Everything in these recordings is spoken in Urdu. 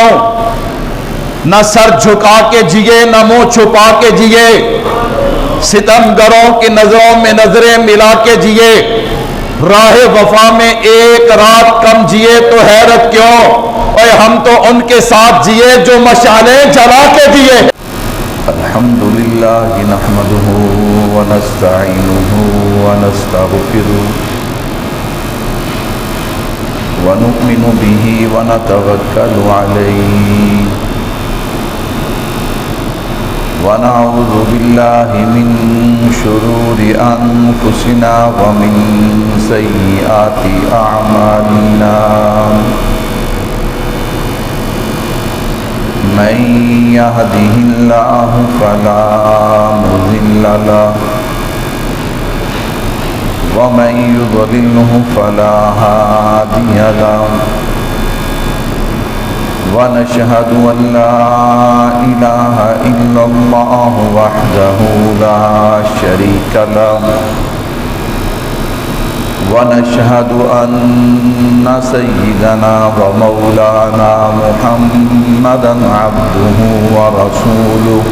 جاؤں، نہ سر جھکا کے جیے نہ منہ چھپا کے جیے، ستمگروں کی نظروں میں نظریں ملا کے جیے، راہ وفا میں ایک رات کم جیے تو حیرت کیوں، اور ہم تو ان کے ساتھ جیے جو مشعلیں جلا کے دیے۔ الحمدللہ نحمدہ ونستعینہ ونستغفرہ ونؤمن بہ ونتوکل علیہ ونعوذ باللہ من شرور انفسنا ومن سیئات اعمالنا من يهده الله فلا مضل له ومن يضلله فلا هادي له ونشهد أن لا إله إلا الله وحده لا شريك له ونشهد أن سيدنا ومولانا محمدا عبده ورسوله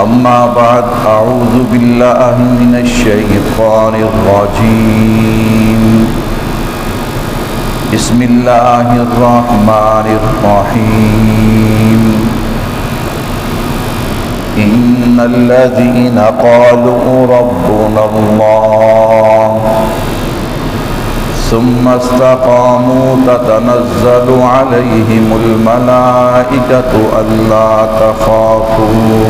أما بعد أعوذ بالله من الشيطان الرجيم بسم الله الرحمن الرحيم إن الذين قالوا ربنا الله ثم استقاموا تتنزل عليهم الملائكة ألا تخافوا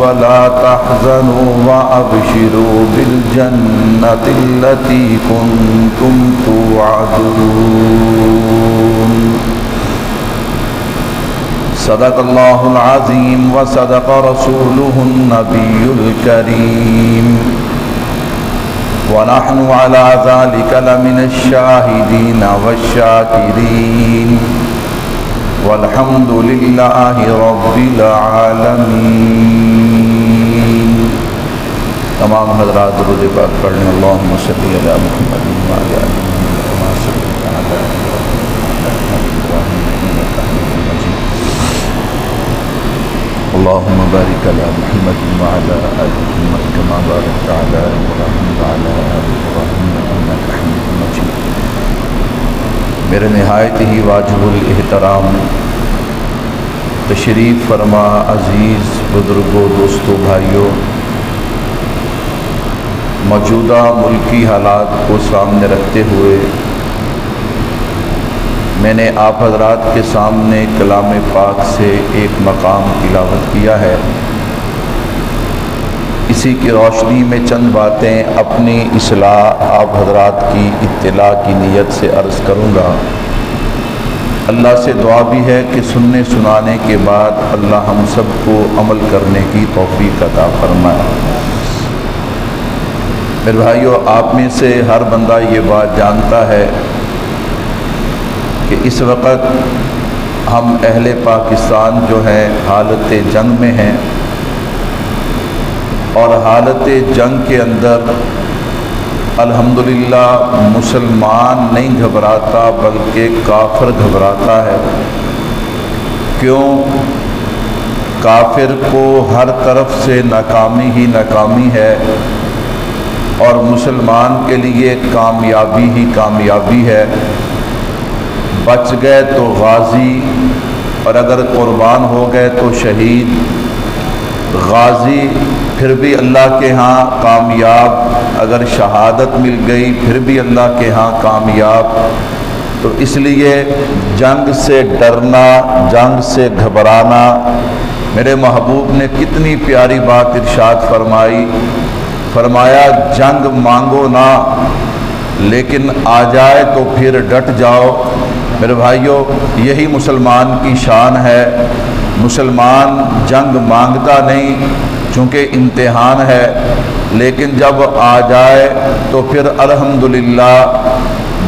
ولا تحزنوا وأبشروا بالجنة التي كنتم توعدون صدق اللہ العظیم وصدق رسوله النبی الکریم ونحن على ذلك لمن الشاہدین والشاکرین والحمد للہ رب العالمین۔ تمام حضرات درود پاک پڑھ لیں۔ اللہم صلی علی محمد وعلی آل محمد کما صلیت علی اللهم بارك على محمد وعلى آل محمد كما باركت على إبراهيم وعلى آل إبراهيم إنك حميد مجيد۔ میرے نہایت ہی واجب الاحترام تشریف فرما عزیز بزرگوں، دوستوں، بھائیوں، موجودہ ملکی حالات کو سامنے رکھتے ہوئے میں نے آپ حضرات کے سامنے کلام پاک سے ایک مقام تلاوت کیا ہے۔ اسی کی روشنی میں چند باتیں اپنی اصلاح آپ حضرات کی اطلاع کی نیت سے عرض کروں گا۔ اللہ سے دعا بھی ہے کہ سننے سنانے کے بعد اللہ ہم سب کو عمل کرنے کی توفیق عطا فرمائے۔ میرے بھائیو، آپ میں سے ہر بندہ یہ بات جانتا ہے کہ اس وقت ہم اہل پاکستان جو ہیں حالت جنگ میں ہیں، اور حالت جنگ کے اندر الحمدللہ مسلمان نہیں گھبراتا بلکہ کافر گھبراتا ہے۔ کیوں؟ کافر کو ہر طرف سے ناکامی ہی ناکامی ہے، اور مسلمان کے لیے کامیابی ہی کامیابی ہے۔ بچ گئے تو غازی، اور اگر قربان ہو گئے تو شہید۔ غازی پھر بھی اللہ کے ہاں کامیاب، اگر شہادت مل گئی پھر بھی اللہ کے ہاں کامیاب۔ تو اس لیے جنگ سے ڈرنا، جنگ سے گھبرانا، میرے محبوب نے کتنی پیاری بات ارشاد فرمائی، فرمایا جنگ مانگو نہ لیکن آ جائے تو پھر ڈٹ جاؤ۔ میرے بھائیوں، یہی مسلمان کی شان ہے۔ مسلمان جنگ مانگتا نہیں چونکہ امتحان ہے، لیکن جب آ جائے تو پھر الحمدللہ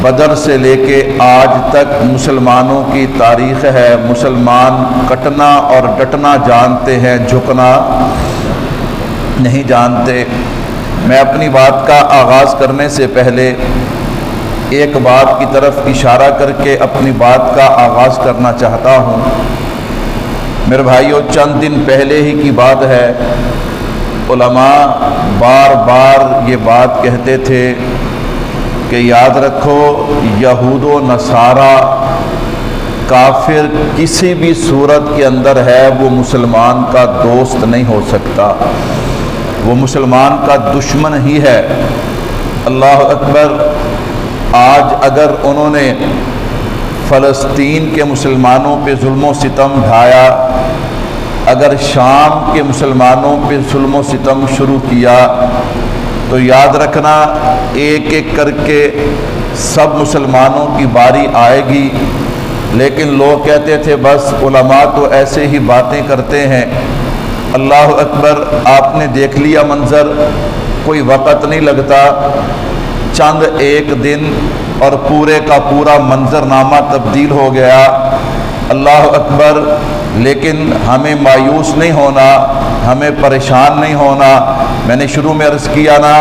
بدر سے لے کے آج تک مسلمانوں کی تاریخ ہے، مسلمان کٹنا اور ڈٹنا جانتے ہیں، جھکنا نہیں جانتے۔ میں اپنی بات کا آغاز کرنے سے پہلے ایک بات کی طرف اشارہ کر کے اپنی بات کا آغاز کرنا چاہتا ہوں۔ میرے بھائیوں، چند دن پہلے ہی کی بات ہے، علماء بار بار یہ بات کہتے تھے کہ یاد رکھو، یہود و نصارہ کافر کسی بھی صورت کے اندر ہے وہ مسلمان کا دوست نہیں ہو سکتا، وہ مسلمان کا دشمن ہی ہے۔ اللہ اکبر! آج اگر انہوں نے فلسطین کے مسلمانوں پہ ظلم و ستم ڈھایا، اگر شام کے مسلمانوں پہ ظلم و ستم شروع کیا، تو یاد رکھنا ایک ایک کر کے سب مسلمانوں کی باری آئے گی۔ لیکن لوگ کہتے تھے بس علماء تو ایسے ہی باتیں کرتے ہیں۔ اللہ اکبر! آپ نے دیکھ لیا منظر، کوئی وقت نہیں لگتا، چند ایک دن اور پورے کا پورا منظرنامہ تبدیل ہو گیا۔ اللہ اکبر! لیکن ہمیں مایوس نہیں ہونا، ہمیں پریشان نہیں ہونا۔ میں نے شروع میں عرض کیا نا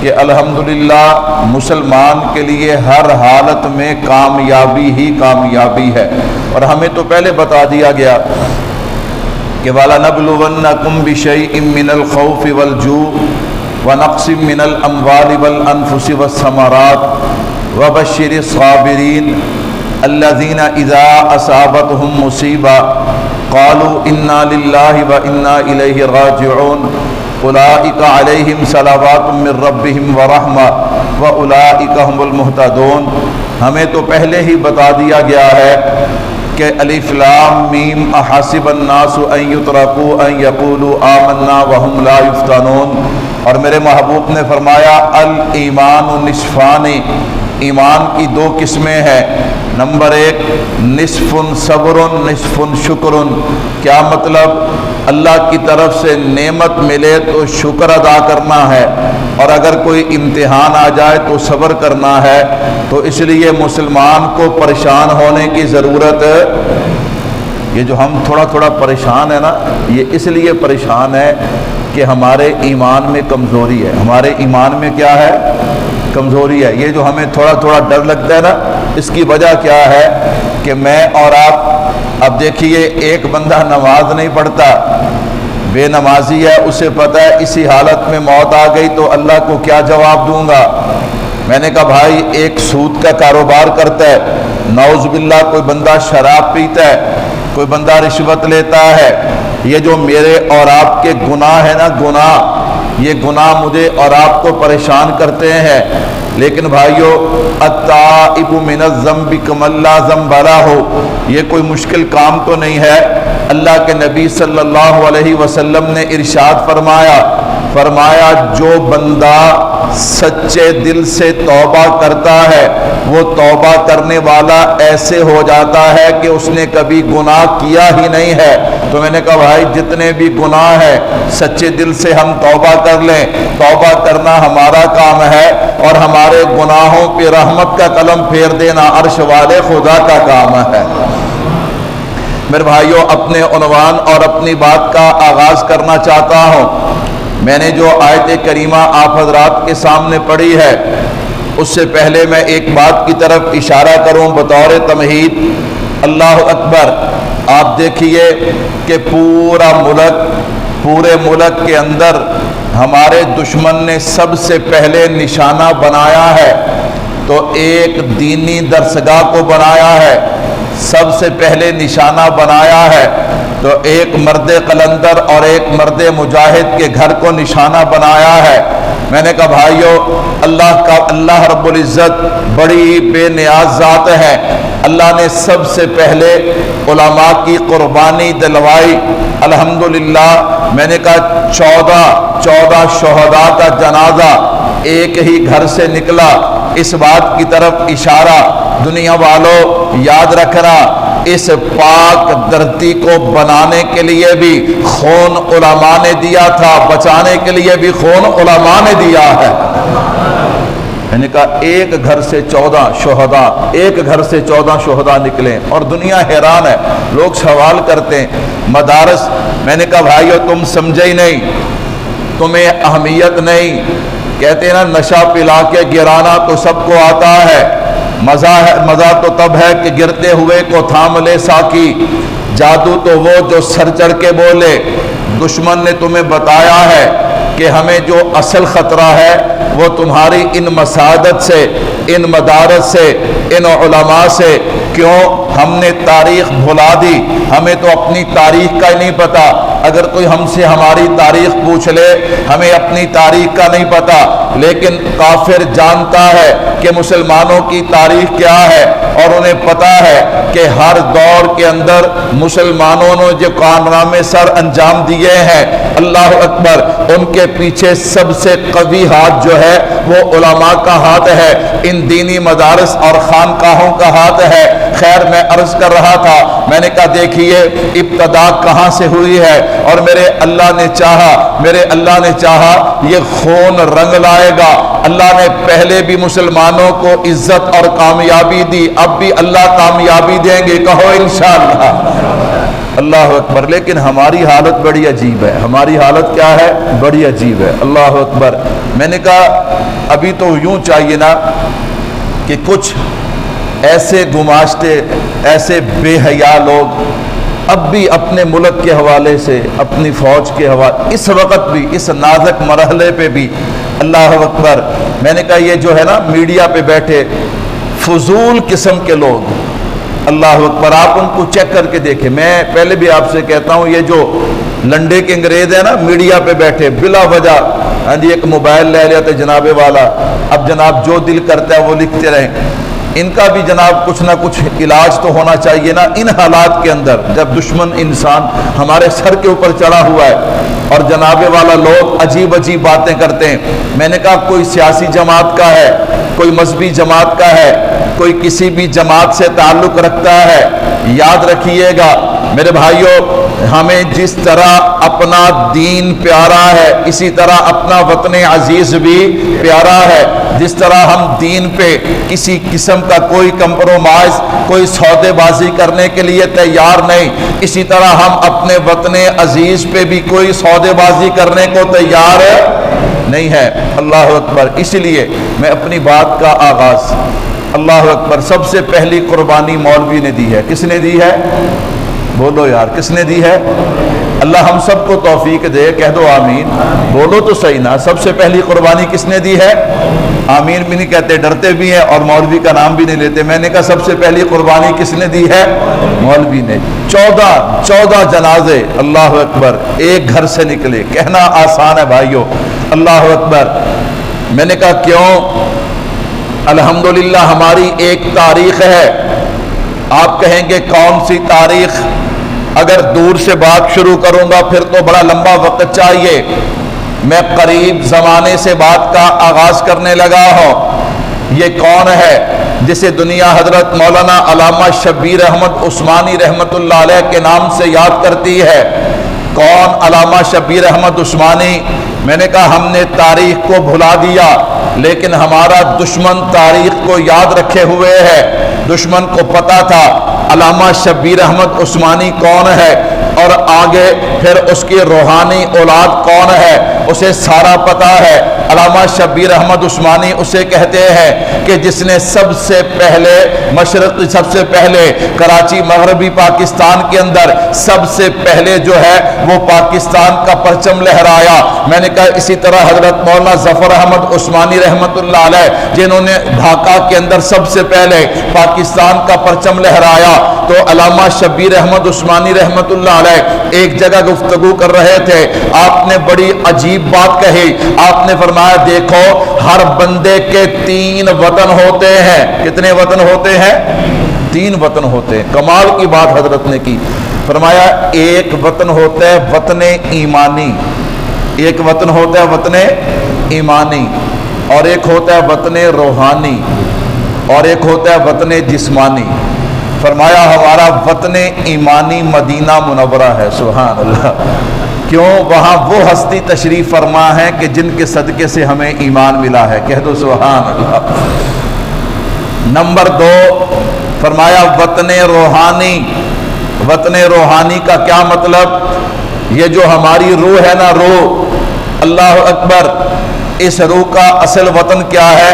کہ الحمدللہ مسلمان کے لیے ہر حالت میں کامیابی ہی کامیابی ہے، اور ہمیں تو پہلے بتا دیا گیا کہ وَلَنَبْلُوَنَّكُمْ بِشَيْءٍ مِّنَ الْخَوْفِ وَالْجُوعِ وَنَقْصٍ مِّنَ الْأَمْوَالِ وَالْأَنفُسِ وَالثَّمَرَاتِ وَبَشِّرِ الصَّابِرِينَ الَّذِينَ إِذَا أَصَابَتْهُمْ مُصِيبَةٌ قَالُوا إِنَّا لِلَّهِ وَإِنَّا إِلَيْهِ رَاجِعُونَ أُولَئِكَ عَلَيْهِمْ صَلَوَاتٌ مِّن رَّبِّهِمْ وَرَحْمَةٌ وَأُولَئِكَ هُمُ الْمُهْتَدُونَ۔ ہمیں تو پہلے ہی بتا دیا گیا ہے کہ الف لام میم احسب الناس ان یترکوا ان یقولوا آمنا وهم لا یفتنون۔ اور میرے محبوب نے فرمایا الایمان نصفان، ایمان کی دو قسمیں ہیں، نمبر ایک نصف صبر نصف شکر۔ کیا مطلب؟ اللہ کی طرف سے نعمت ملے تو شکر ادا کرنا ہے، اور اگر کوئی امتحان آ جائے تو صبر کرنا ہے۔ تو اس لیے مسلمان کو پریشان ہونے کی ضرورت، یہ جو ہم تھوڑا تھوڑا پریشان ہے نا، یہ اس لیے پریشان ہے کہ ہمارے ایمان میں کمزوری ہے۔ ہمارے ایمان میں کیا ہے؟ کمزوری ہے۔ یہ جو ہمیں تھوڑا تھوڑا ڈر لگتا ہے نا، اس کی وجہ کیا ہے کہ میں اور آپ، اب دیکھیے ایک بندہ نماز نہیں پڑھتا، بے نمازی ہے، اسے پتہ ہے اسی حالت میں موت آ گئی تو اللہ کو کیا جواب دوں گا۔ میں نے کہا بھائی ایک سود کا کاروبار کرتا ہے، نعوذ باللہ کوئی بندہ شراب پیتا ہے، کوئی بندہ رشوت لیتا ہے، یہ جو میرے اور آپ کے گناہ ہے نا، گناہ، یہ گناہ مجھے اور آپ کو پریشان کرتے ہیں۔ لیکن بھائیو، التائب من الذنب کمن لا ذنب لہ، یہ کوئی مشکل کام تو نہیں ہے۔ اللہ کے نبی صلی اللہ علیہ وسلم نے ارشاد فرمایا جو بندہ سچے دل سے توبہ کرتا ہے، وہ توبہ کرنے والا ایسے ہو جاتا ہے کہ اس نے کبھی گناہ کیا ہی نہیں ہے۔ تو میں نے کہا بھائی جتنے بھی گناہ ہیں سچے دل سے ہم توبہ کر لیں، توبہ کرنا ہمارا کام ہے، اور ہمارے گناہوں پہ رحمت کا قلم پھیر دینا عرش والے خدا کا کام ہے۔ میرے بھائیوں، اپنے عنوان اور اپنی بات کا آغاز کرنا چاہتا ہوں۔ میں نے جو آیت کریمہ آپ حضرات کے سامنے پڑھی ہے، اس سے پہلے میں ایک بات کی طرف اشارہ کروں بطور تمہید۔ اللہ اکبر! آپ دیکھیے کہ پورے ملک کے اندر ہمارے دشمن نے سب سے پہلے نشانہ بنایا ہے تو ایک دینی درسگاہ کو بنایا ہے، سب سے پہلے نشانہ بنایا ہے تو ایک مرد قلندر اور ایک مرد مجاہد کے گھر کو نشانہ بنایا ہے۔ میں نے کہا بھائیو، اللہ رب العزت بڑی بے نیاز ذات ہے۔ اللہ نے سب سے پہلے علماء کی قربانی دلوائی۔ الحمدللہ میں نے کہا 14 شہداء کا جنازہ ایک ہی گھر سے نکلا۔ اس بات کی طرف اشارہ، دنیا والوں یاد رکھنا، اس پاک دھرتی کو بنانے کے لیے بھی خون علماء نے دیا تھا، بچانے کے لیے بھی خون علماء نے دیا ہے۔ میں نے کہا ایک گھر سے 14 شہداء نکلے، اور دنیا حیران ہے، لوگ سوال کرتے ہیں مدارس۔ میں نے کہا بھائیو تم سمجھے ہی نہیں، تمہیں اہمیت نہیں۔ کہتے ہیں نا نشہ پلا کے گرانا تو سب کو آتا ہے، مزہ تو تب ہے کہ گرتے ہوئے کو تھام لے ساکی، جادو تو وہ جو سر چڑھ کے بولے۔ دشمن نے تمہیں بتایا ہے کہ ہمیں جو اصل خطرہ ہے وہ تمہاری ان مساجد سے، ان مدارس سے، ان علماء سے۔ کیوں؟ ہم نے تاریخ بھلا دی، ہمیں تو اپنی تاریخ کا ہی نہیں پتا۔ اگر کوئی ہم سے ہماری تاریخ پوچھ لے، ہمیں اپنی تاریخ کا نہیں پتا، لیکن کافر جانتا ہے کہ مسلمانوں کی تاریخ کیا ہے، اور انہیں پتا ہے کہ ہر دور کے اندر مسلمانوں نے جو کارنامے سر انجام دیے ہیں، اللہ اکبر، ان کے پیچھے سب سے قوی ہاتھ جو ہے وہ علماء کا ہاتھ ہے، ان دینی مدارس اور خانقاہوں کا ہاتھ ہے۔ خیر، میں عرض کر رہا تھا، میں نے کہا دیکھیے ابتدا کہاں سے ہوئی ہے، اور میرے اللہ نے چاہا یہ خون رنگ لائے گا۔ اللہ نے پہلے بھی مسلمانوں کو عزت اور کامیابی دی، اب بھی اللہ کامیابی دیں گے، کہو انشاءاللہ۔ اللہ اکبر۔ لیکن ہماری حالت بڑی عجیب ہے، ہماری حالت کیا ہے؟ بڑی عجیب ہے۔ اللہ اکبر۔ میں نے کہا ابھی تو یوں چاہیے نا کہ کچھ ایسے گماشتے، ایسے بے حیا لوگ اب بھی اپنے ملک کے حوالے سے، اپنی فوج کے حوالے، اس وقت بھی، اس نازک مرحلے پہ بھی، اللہ اکبر، میں نے کہا یہ جو ہے نا میڈیا پہ بیٹھے فضول قسم کے لوگ، اللہ اکبر، آپ ان کو چیک کر کے دیکھیں۔ میں پہلے بھی آپ سے کہتا ہوں، یہ جو لنڈے کے انگریز ہیں نا میڈیا پہ بیٹھے بلا وجہ، ہاں جی، ایک موبائل لے لیا تھا جناب والا، اب جناب جو دل کرتا ہے وہ لکھتے رہیں۔ ان کا بھی جناب کچھ نہ کچھ علاج تو ہونا چاہیے نا ان حالات کے اندر، جب دشمن انسان ہمارے سر کے اوپر چڑھا ہوا ہے اور جناب والا لوگ عجیب عجیب باتیں کرتے ہیں۔ میں نے کہا کوئی سیاسی جماعت کا ہے، کوئی مذہبی جماعت کا ہے، کوئی کسی بھی جماعت سے تعلق رکھتا ہے، یاد رکھیے گا میرے بھائیوں، ہمیں جس طرح اپنا دین پیارا ہے اسی طرح اپنا وطن عزیز بھی پیارا ہے۔ جس طرح ہم دین پہ کسی قسم کا کوئی کمپرومائز، کوئی سودے بازی کرنے کے لیے تیار نہیں، اسی طرح ہم اپنے وطن عزیز پہ بھی کوئی سودے بازی کرنے کو تیار نہیں ہے۔ اللہ اکبر۔ اسی لیے میں اپنی بات کا آغاز، اللہ اکبر، سب سے پہلی قربانی مولوی نے دی ہے۔ کس نے دی ہے؟ بولو یار، کس نے دی ہے؟ اللہ ہم سب کو توفیق دے، کہہ دو آمین، بولو تو صحیح نا۔ سب سے پہلی قربانی کس نے دی ہے؟ آمین بھی نہیں کہتے، ڈرتے بھی ہیں اور مولوی کا نام بھی نہیں لیتے۔ میں نے کہا سب سے پہلی قربانی کس نے دی ہے؟ مولوی نے۔ 14 جنازے، اللہ اکبر، ایک گھر سے نکلے۔ کہنا آسان ہے بھائیو، اللہ اکبر۔ میں نے کہا کیوں؟ الحمدللہ ہماری ایک تاریخ ہے۔ آپ کہیں گے کون سی تاریخ؟ اگر دور سے بات شروع کروں گا پھر تو بڑا لمبا وقت چاہیے، میں قریب زمانے سے بات کا آغاز کرنے لگا ہوں۔ یہ کون ہے جسے دنیا حضرت مولانا علامہ شبیر احمد عثمانی رحمت اللہ علیہ کے نام سے یاد کرتی ہے؟ کون علامہ شبیر احمد عثمانی؟ میں نے کہا ہم نے تاریخ کو بھلا دیا، لیکن ہمارا دشمن تاریخ کو یاد رکھے ہوئے ہے۔ دشمن کو پتا تھا علامہ شبیر احمد عثمانی کون ہے، اور آگے پھر اس کی روحانی اولاد کون ہے اسے سارا پتا ہے۔ علامہ شبیر احمد عثمانی اسے کہتے ہیں کہ جس نے سب سے پہلے مشرق، سب سے پہلے کراچی مغربی پاکستان کے اندر سب سے پہلے جو ہے وہ پاکستان کا پرچم لہرایا۔ میں نے کہا اسی طرح حضرت مولانا ظفر احمد عثمانی رحمت اللہ علیہ جنہوں نے ڈھاکہ کے اندر سب سے پہلے پاکستان کا پرچم لہرایا، تو علامہ شبیر احمد عثمانی رحمت اللہ علیہ ایک جگہ گفتگو کر رہے تھے، آپ نے بڑی عجیب بات کہی۔ آپ نے فرمایا دیکھو ہر بندے کے 3 وطن ہوتے ہیں۔ کتنے وطن ہوتے ہیں؟ 3 وطن ہوتے ہیں۔ کمال کی بات حضرت نے کی، فرمایا ایک وطن ہوتا ہے وطن ایمانی، ایک وطن ہوتا ہے وطن ایمانی، اور ایک ہوتا ہے وطن روحانی، اور ایک ہوتا ہے وطن جسمانی۔ فرمایا ہمارا وطن ایمانی مدینہ منورہ ہے، سبحان اللہ۔ کیوں؟ وہاں وہ ہستی تشریف فرما ہے کہ جن کے صدقے سے ہمیں ایمان ملا ہے، کہہ دو سبحان اللہ۔ نمبر 2 فرمایا وطن روحانی۔ وطن روحانی کا کیا مطلب؟ یہ جو ہماری روح ہے نا، روح، اللہ اکبر، اس روح کا اصل وطن کیا ہے؟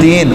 3।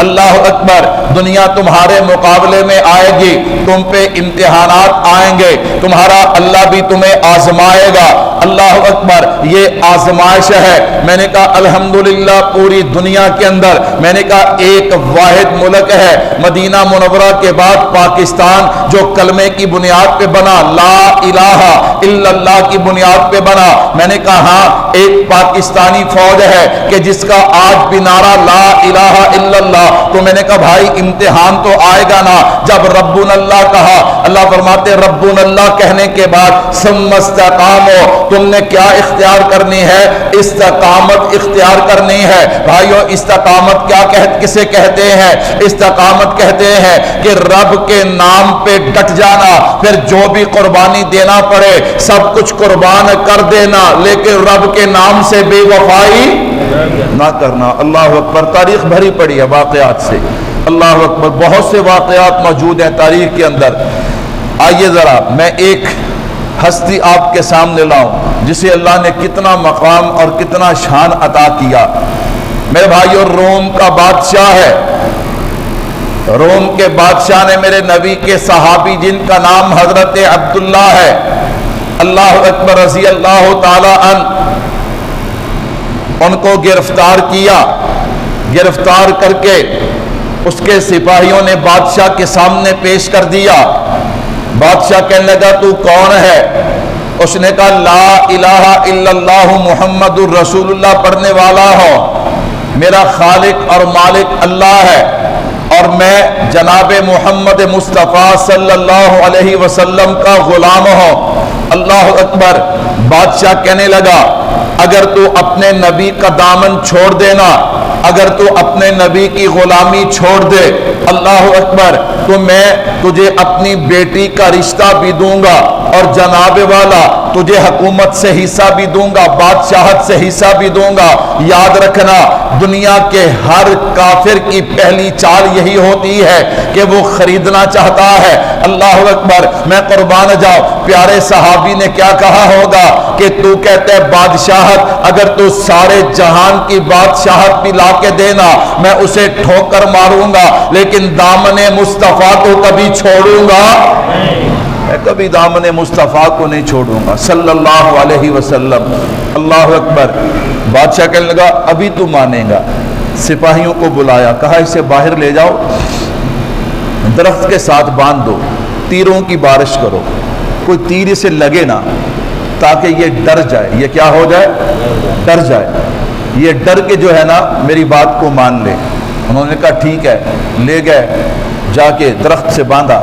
اللہ اکبر، دنیا تمہارے مقابلے میں آئے گی، تم پہ امتحانات آئیں گے، تمہارا اللہ بھی تمہیں آزمائے گا۔ اللہ اکبر، یہ آزمائش ہے۔ میں نے کہا الحمدللہ پوری دنیا کے اندر میں نے کہا ایک واحد ملک ہے مدینہ منورہ کے بعد پاکستان، جو کلمے کی بنیاد پہ بنا، لا الہ الا اللہ کی بنیاد پہ بنا۔ میں نے کہا ہاں ایک پاکستانی فوج ہے کہ جس کا آج بھی نعرہ لا الہ الا اللہ۔ تو میں نے کہا بھائی امتحان تو آئے گا نا۔ جب ربنا اللہ کہا، اللہ فرماتے ربنا اللہ کہنے کے بعد ثم استقاموا، تم نے کیا اختیار کرنی ہے؟ استقامت اختیار کرنی ہے۔ بھائیو استقامت کسے کہتے ہیں؟ استقامت کہتے ہیں کہ رب کے نام پہ ڈٹ جانا، پھر جو بھی قربانی دینا پڑے سب کچھ قربان کر دینا، لیکن رب کے نام سے بے وفائی نہ کرنا۔ اللہ اکبر، تاریخ بھری پڑی ہے واقعات سے۔ اللہ اکبر، بہت سے واقعات موجود ہیں تاریخ کے اندر۔ آئیے ذرا میں ایک ہستی آپ کے سامنے لاؤں جسے اللہ نے کتنا مقام اور کتنا شان عطا کیا۔ میرے بھائیو، روم کا بادشاہ ہے۔ روم کے بادشاہ نے میرے نبی کے صحابی جن کا نام حضرت عبداللہ ہے، اللہ اکبر رضی اللہ تعالی عنہ، ان کو گرفتار کیا۔ گرفتار کر کے اس کے سپاہیوں نے بادشاہ کے سامنے پیش کر دیا۔ بادشاہ کہنے لگا تو کون ہے؟ اس نے کہا لا الہ الا اللہ محمد الرسول اللہ پڑھنے والا ہو، میرا خالق اور مالک اللہ ہے، اور میں جناب محمد مصطفیٰ صلی اللہ علیہ وسلم کا غلام ہوں۔ اللہ اکبر، بادشاہ کہنے لگا اگر تو اپنے نبی کا دامن چھوڑ دینا، اگر تو اپنے نبی کی غلامی چھوڑ دے، اللہ اکبر، تو میں تجھے اپنی بیٹی کا رشتہ بھی دوں گا، اور جناب والا تجھے حکومت سے حصہ بھی دوں گا، بادشاہت سے حصہ بھی دوں گا۔ یاد رکھنا دنیا کے ہر کافر کی پہلی چال یہی ہوتی ہے کہ وہ خریدنا چاہتا ہے۔ اللہ اکبر، میں قربان جاؤ، پیارے صحابی نے کیا کہا ہوگا کہ تو کہتے ہے بادشاہت، اگر تو سارے جہان کی بادشاہت بھی لا کے دینا میں اسے ٹھوکر ماروں گا، لیکن دامن مصطفیٰ کو کبھی چھوڑوں گا؟ میں کبھی دامن مصطفیٰ کو نہیں چھوڑوں گا صلی اللہ علیہ وسلم۔ اللہ اکبر، بادشاہ کہنے لگا ابھی تو مانے گا۔ سپاہیوں کو بلایا، کہا اسے باہر لے جاؤ، درخت کے ساتھ باندھ دو، تیروں کی بارش کرو، کوئی تیر اسے لگے نا، تاکہ یہ ڈر جائے۔ یہ کیا ہو جائے؟ ڈر جائے، یہ ڈر کے جو ہے نا میری بات کو مان لے۔ انہوں نے کہا ٹھیک ہے، لے گئے، جا کے درخت سے باندھا،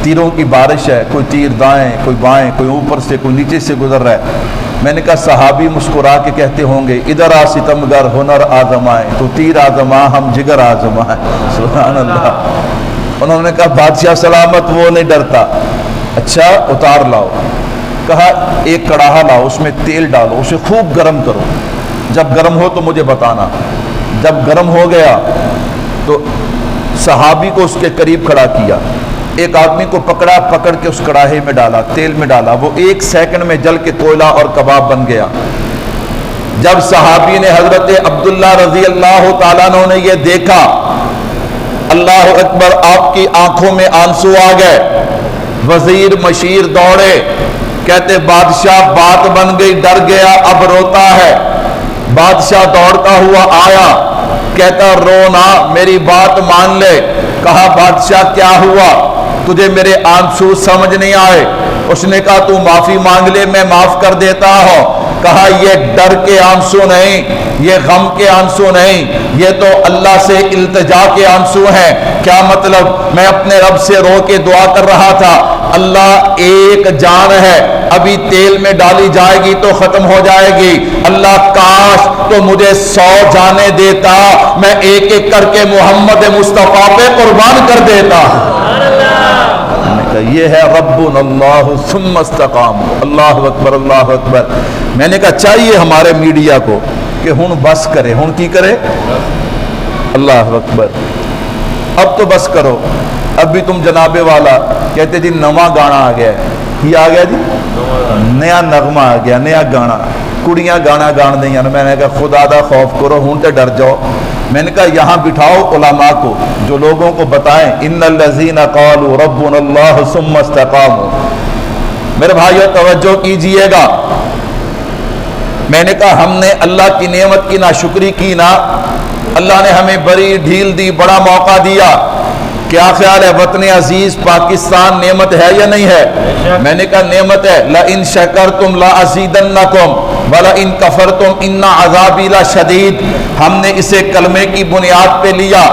تیروں کی بارش ہے، کوئی تیر دائیں کوئی بائیں، کوئی اوپر سے کوئی نیچے سے گزر رہا ہے۔ میں نے کہا صحابی مسکرا کے کہتے ہوں گے ادھر آ ستمگر ہنر آزمائے، تو تیر آزما ہم جگر آزمائے، سبحان اللہ۔ انہوں نے کہا بادشاہ سلامت، وہ نہیں ڈرتا۔ اچھا اتار لاؤ، کہا ایک کڑاہا لاؤ، اس میں تیل ڈالو، اسے خوب گرم کرو، جب گرم ہو تو مجھے بتانا۔ جب گرم ہو گیا تو صحابی کو اس کے قریب کھڑا کیا، ایک آدمی کو پکڑا، پکڑ کے اس کڑاہے میں ڈالا، تیل میں ڈالا، وہ 1 سیکنڈ میں جل کے کوئلہ اور کباب بن گیا۔ جب صحابی نے حضرت عبداللہ رضی اللہ تعالیٰ عنہ نے یہ دیکھا، اللہ اکبر، آپ کی آنکھوں میں آنسو آ گئے۔ وزیر مشیر دوڑے، کہتے بادشاہ بات بن گئی، ڈر گیا، اب روتا ہے۔ بادشاہ دوڑتا ہوا آیا، کہتا رونا، میری بات مان لے۔ کہا بادشاہ کیا ہوا؟ تجھے میرے آنسو سمجھ نہیں آئے؟ اس نے کہا تو معافی مانگ لے، میں معاف کر دیتا ہوں۔ کہا یہ ڈر کے آنسو نہیں، یہ غم کے آنسو نہیں، یہ تو اللہ سے التجا کے آنسو ہیں۔ کیا مطلب؟ میں اپنے رب سے رو کے دعا کر رہا تھا، اللہ ایک جان ہے، ابھی تیل میں ڈالی جائے گی تو ختم ہو جائے گی، اللہ کاش تو مجھے 100 جانیں دیتا، میں ایک ایک کر کے محمد مصطفیٰ پہ قربان کر دیتا۔ یہ ہے ربنا اللہ ثم استقام۔ اللہ اکبر، اللہ اکبر۔ میں نے کہا چاہیے ہمارے میڈیا کو کہ ہن بس کرے، ہن کی کرے؟ اللہ اکبر، اب تو بس کرو۔ اب بھی تم جناب والا کہتے جی نواں گانا آ گیا ہے، کی آ گیا جی؟ نیا نغمہ آ گیا، نیا گانا، کڑیاں گانا گان دیا۔ میں نے کہا خدا دا خوف کرو، ہن تے ڈر جاؤ، میں نے کہا یہاں بٹھاؤ علماء کو جو لوگوں کو بتائیں ان الذین قالوا ربنا اللہ ثم استقاموا. میرے بھائیو توجہ کیجئے گا، میں نے کہا ہم نے اللہ کی نعمت کی ناشکری کی نا، اللہ نے ہمیں بڑی ڈھیل دی، بڑا موقع دیا. کیا خیال ہے وطن عزیز پاکستان نعمت ہے یا نہیں ہے؟ میں نے کہا نعمت ہے. لئن شکرتم لازیدنکم ولئن کفرتم ان عذابی لشدید. ہم نے اسے کلمے کی بنیاد پہ لیا.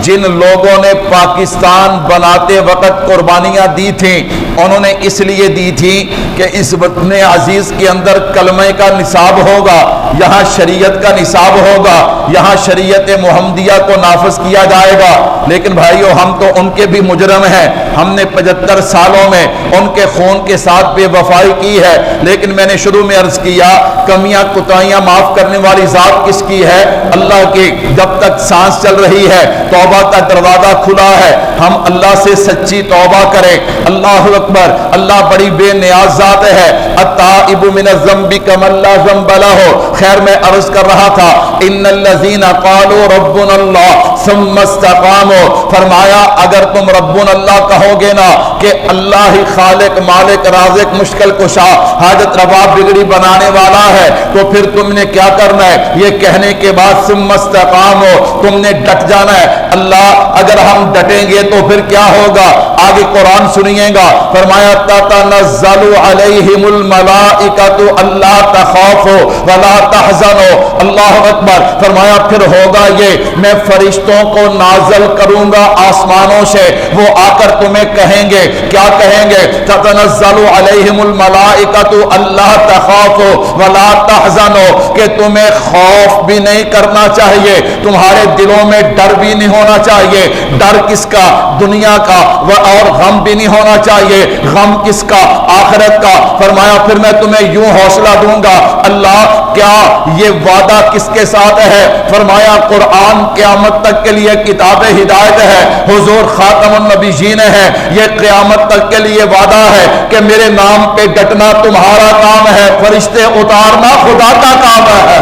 جن لوگوں نے پاکستان بناتے وقت قربانیاں دی تھیں انہوں نے اس لیے دی تھی کہ اس وطن عزیز کے اندر کلمے کا نصاب ہوگا، یہاں شریعت کا نصاب ہوگا، یہاں شریعت محمدیہ کو نافذ کیا جائے گا. لیکن بھائیو ہم تو ان کے بھی مجرم ہیں. ہم نے 75 سالوں میں ان کے خون کے ساتھ بے وفائی کی ہے. لیکن میں نے شروع میں عرض کیا کمیاں کوتاہیاں معاف کرنے والی ذات کس کی ہے؟ اللہ کی. جب تک سانس چل رہی ہے توبہ کا دروازہ کھلا ہے. ہم اللہ سے سچی توبہ کریں. اللہ اکبر. اللہ بڑی بے نیاز ذات ہے. التائب من الذنب کمن لا ذنب لہ. خیر میں عرض کر رہا تھا ان الذین قالوا ربنا اللہ ثم استقاموا. فرمایا اگر تم ربنا اللہ کہو گے نا کہ اللہ ہی خالق مالک رازق مشکل کشا حاجت روا بگڑی بنانے والا ہے تو پھر تم نے کیا کرنا ہے؟ یہ کہنے کے بعد ثم استقاموا تم نے ڈٹ جانا ہے. اللہ اگر ہم ڈٹیں گے تو پھر کیا ہوگا؟ آگے قرآن سنیے گا. فرمایا تتنزل علیہم الملائکۃ الا تخافوا ولا تحزنوا. اللہ اکبر. فرمایا پھر ہوگا یہ میں فرشتوں کو نازل کروں گا آسمانوں سے، وہ آ کر تمہیں کہیں گے. کیا کہیں گے؟ تتنزل علیہم الملائکۃ الا تخافوا ولا تحزنوا کہ تمہیں خوف بھی نہیں کرنا چاہیے، تمہارے دلوں میں ڈر بھی نہیں ہونا چاہیے. ڈر کس کا؟ دنیا کا. اور غم بھی نہیں ہونا چاہیے. غم کس کا؟ آخرت کا. فرمایا پھر میں تمہیں یوں حوصلہ دوں گا. اللہ کیا یہ وعدہ کس کے ساتھ ہے؟ فرمایا قرآن قیامت تک کے لیے کتاب ہدایت ہے، حضور خاتم النبیین ہے. یہ قیامت تک کے لیے وعدہ ہے کہ میرے نام پہ ڈٹنا تمہارا کام ہے، فرشتے اتارنا خدا کا کام ہے.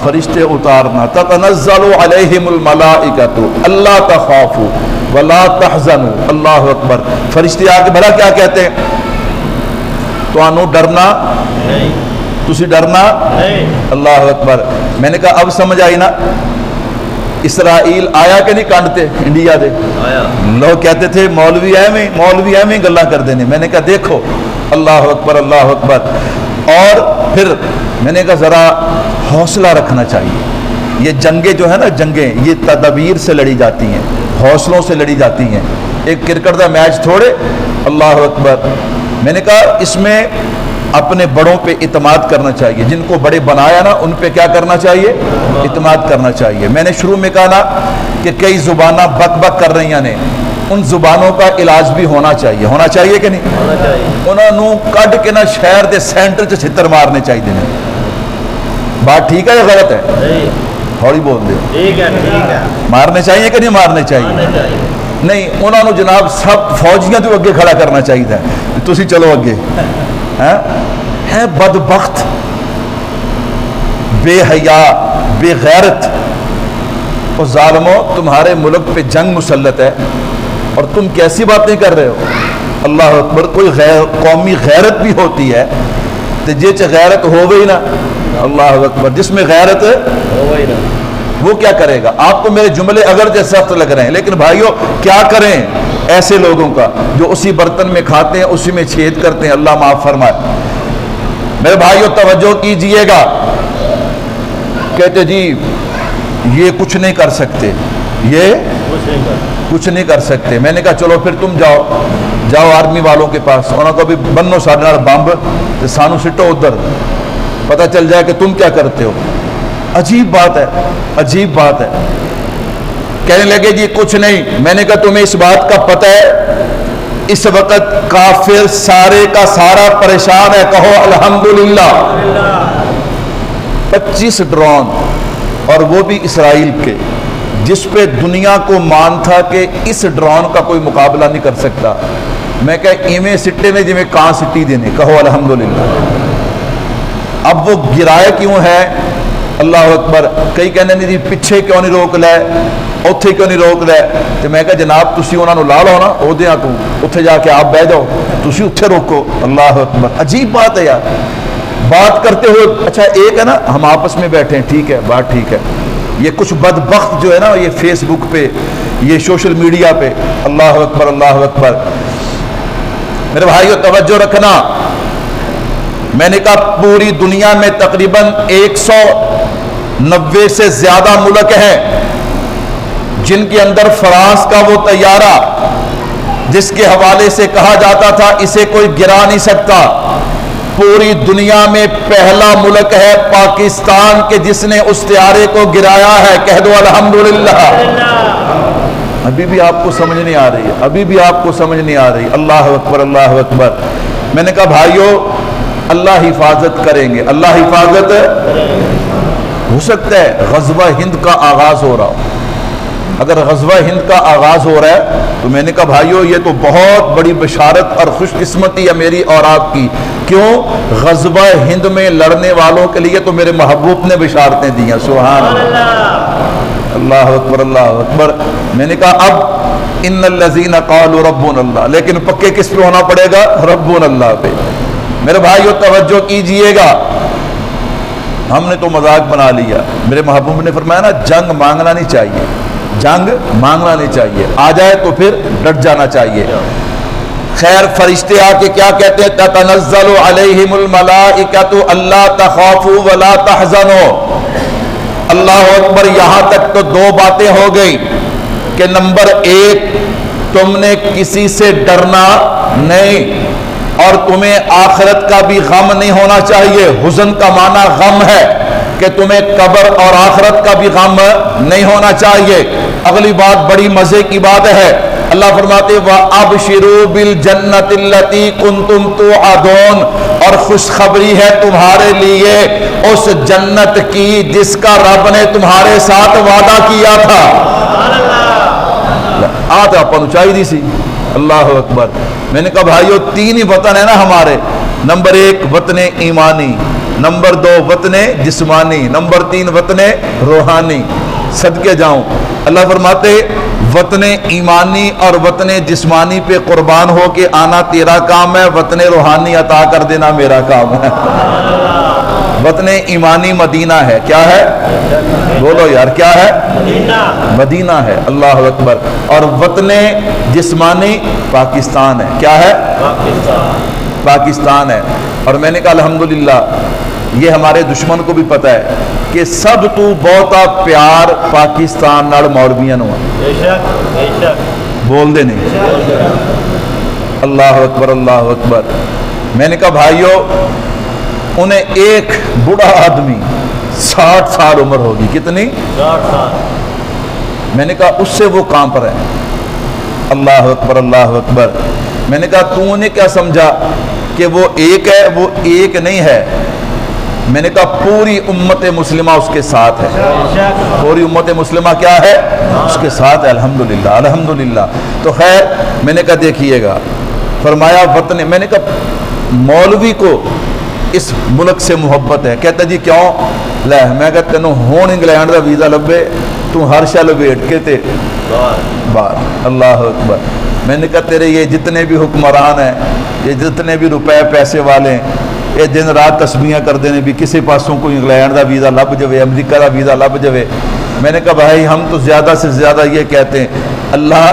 فرشتے اتارنا. تتنزل علیہم الملائکۃ الا تخافوا ولا تحزنوا. اللہ اکبر. فرشتے آ کے بھلا کیا کہتے ہیں؟ تو انو ڈرنا نہیں، تسی ڈرنا نہیں. اللہ اکبر. میں نے کہا اب سمجھ آئی نا. اسرائیل آیا کہ نہیں کانڈتے انڈیا دے آیا. لوگ کہتے تھے مولوی ایویں گلا کر دینے. میں نے کہا دیکھو اللہ اکبر اللہ اکبر. اور پھر میں نے کہا ذرا حوصلہ رکھنا چاہیے. یہ جنگیں جو ہے نا جنگیں یہ تدبیر سے لڑی جاتی ہیں، حوصلوں سے لڑی جاتی ہیں. ایک کرکٹ کا میچ تھوڑے. اللہ اکبر. میں نے کہا اس میں اپنے بڑوں پہ اعتماد کرنا چاہیے. جن کو بڑے بنایا نا ان پہ کیا کرنا چاہیے؟ اعتماد کرنا چاہیے. میں نے شروع میں کہا نا کہ کئی زبانیں بک بک کر رہی ہیں، ان زبانوں کا علاج بھی ہونا چاہیے. ہونا چاہیے کہ نہیں؟ ہونا چاہیے. انہوں کڈ کے نا شہر دے سینٹر چ چھتر مارنے چاہیے. بات ٹھیک ہے یا غلط ہے؟ ہولی بول دے. ٹھیک ہے. مارنے چاہیے کہ نہیں مارنے چاہیے؟ نہیں. انہوں جناب سب فوجیاں تو اگے کھڑا کرنا چاہیے تھا. تسی چلو اگے. ہے بدبخت، بے حیا، بے غیرت. اور ظالموں تمہارے ملک پہ جنگ مسلط ہے اور تم کیسی باتیں کر رہے ہو؟ اللہ اکبر. کوئی قومی غیرت بھی ہوتی ہے تو جس غیرت ہو گئی نا. اللہ اکبر. جس میں غیرت ہو گئی نا وہ کیا کرے گا؟ آپ کو میرے جملے اگرچہ سخت لگ رہے ہیں لیکن بھائیو کیا کریں ایسے لوگوں کا جو اسی برتن میں کھاتے ہیں اسی میں چھید کرتے ہیں. اللہ معاف فرمائے. میرے بھائیو توجہ کیجئے گا. کہتے جی یہ کچھ نہیں کر سکتے، یہ کچھ نہیں کر سکتے. میں نے کہا چلو پھر تم جاؤ آرمی والوں کے پاس. انہوں کو بھی بنو ساڈے نال بمب تے سانو سٹو ادھر، پتہ چل جائے کہ تم کیا کرتے ہو. عجیب بات ہے، عجیب بات ہے. کہنے لگے جی کچھ نہیں. میں نے کہا تمہیں اس بات کا پتہ ہے اس وقت کافر سارے کا سارا پریشان ہے؟ کہو الحمدللہ. 25 ڈرون اور وہ بھی اسرائیل کے، جس پہ دنیا کو مان تھا کہ اس ڈرون کا کوئی مقابلہ نہیں کر سکتا. میں کہا ایویں سٹے نے جی میں کہاں سٹی دینے. کہو الحمدللہ. اب وہ گرائے کیوں ہے؟ اللہ اکبر. کئی کہنے نہیں جی پیچھے کیوں نہیں روک لے, اتنے کیوں نہیں روک لے. تو میں کہا جناب تسی انہوں نے لا لو نا عہدیاں تو, اتنے جا کے آپ بہ جاؤ, تسی اتنے روکو. اللہ اکبر. عجیب بات ہے یار, بات کرتے ہوئے اچھا ایک ہے نا ہم آپس میں بیٹھے ہیں, ٹھیک ہے بات ٹھیک ہے, یہ کچھ بدبخت جو ہے نا یہ فیس بک پہ, یہ سوشل میڈیا پہ, اللہ اکبر اللہ اکبر. میرے بھائیو توجہ رکھنا, میں نے کہا پوری دنیا میں تقریباً 190 سے زیادہ ملک ہیں جن کے اندر فرانس کا وہ طیارہ جس کے حوالے سے کہا جاتا تھا اسے کوئی گرا نہیں سکتا, پوری دنیا میں پہلا ملک ہے پاکستان کے جس نے اس طیارے کو گرایا ہے. کہہ دو الحمدللہ. ابھی بھی آپ کو سمجھ نہیں آ رہی ہے, ابھی بھی آپ کو سمجھ نہیں آ رہی. اللہ اکبر اللہ اکبر. میں نے کہا بھائیو اللہ حفاظت کریں گے, اللہ حفاظت. ہو سکتا ہے غزوہ ہند کا آغاز ہو رہا ہو, اگر غزوہ ہند کا آغاز ہو رہا ہے تو میں نے کہا بھائیو یہ تو بہت بڑی بشارت اور خوش قسمتی ہے میری اور آپ کی. کیوں؟ غزوہ ہند میں لڑنے والوں کے لیے تو میرے محبوب نے بشارتیں دی ہیں. سبحان اللہ. اللہ اکبر اللہ اکبر. میں نے کہا اب ان الذین قالوا ربنا اللہ, لیکن پکے کس پہ ہونا پڑے گا؟ ربنا اللہ پہ. میرے بھائیو توجہ کیجئے گا, ہم نے تو مذاق بنا لیا. میرے محبوب نے فرمایا نا جنگ مانگنا نہیں چاہیے, جنگ مانگنا نہیں چاہیے, آ جائے تو پھر ڈٹ جانا چاہیے. خیر فرشتے آ کے کیا کہتے ہیں؟ تتنزل علیہم الملائکۃ الا تخافوا ولا تحزنوا. اللہ اکبر. یہاں تک تو دو باتیں ہو گئی کہ نمبر ایک تم نے کسی سے ڈرنا نہیں, اور تمہیں آخرت کا بھی غم نہیں ہونا چاہیے. حزن کا معنی غم ہے کہ تمہیں قبر اور آخرت کا بھی غم نہیں ہونا چاہیے. اگلی بات بڑی مزے کی بات ہے, اللہ فرماتے وَأَبْشِرُوا بِالْجَنَّةِ الَّتِي كُنْتُمْ تُوعَدُونَ, اور خوشخبری ہے تمہارے لیے اس جنت کی جس کا رب نے تمہارے ساتھ وعدہ کیا تھا. آتا اپن چاہیے دی سی. اللہ اکبر. میں نے کہا بھائیو تین ہی وطن ہے نا ہمارے, نمبر ایک وطن ایمانی, نمبر دو وطن جسمانی, نمبر تین وطن روحانی. صدقے جاؤں اللہ فرماتے وطن ایمانی اور وطن جسمانی پہ قربان ہو کے آنا تیرا کام ہے, وطن روحانی عطا کر دینا میرا کام ہے. وطن ایمانی مدینہ ہے. کیا ہے؟ بولو یار کیا ہے؟ مدینہ ہے. اللہ اکبر. اور وطن جسمانی پاکستان ہے. کیا ہے؟ پاکستان ہے. اور میں نے کہا الحمدللہ یہ ہمارے دشمن کو بھی پتہ ہے کہ سب تو بہتا پیار پاکستان نال مولویاں نو. بول دے نہیں. اللہ اکبر اللہ اکبر. میں نے کہا بھائیو انہیں ایک بڑا آدمی 60 سال عمر ہوگی. کتنی؟ 60 سال. میں نے کہا اس سے وہ کہاں پر ہے؟ اللہ اکبر اللہ اکبر. میں نے کہا تو نے کیا سمجھا کہ وہ ایک ہے؟ وہ ایک نہیں ہے. میں نے کہا پوری امت مسلمہ اس کے ساتھ ہے. پوری امت مسلمہ کیا ہے؟ اس کے ساتھ ہے. الحمدللہ الحمدللہ. تو خیر میں نے کہا دیکھیے گا, فرمایا وطن. میں نے کہا مولوی کو اس ملک سے محبت ہے. کہتا جی کیوں؟ لے میں کہا تینوں ہون انگلینڈ کا ویزا لبے تو ہر شے لپیٹ کے تے باہر. اللہ اکبر. میں نے کہا تیرے یہ جتنے بھی حکمران ہیں, یہ جتنے بھی روپے پیسے والے ہیں, یہ دن رات تسبیحاں کر دینے بھی کسی پاسوں کو انگلینڈ کا ویزا لب جائے, امریکہ کا ویزا لب جائے. میں نے کہا بھائی ہم تو زیادہ سے زیادہ یہ کہتے ہیں اللہ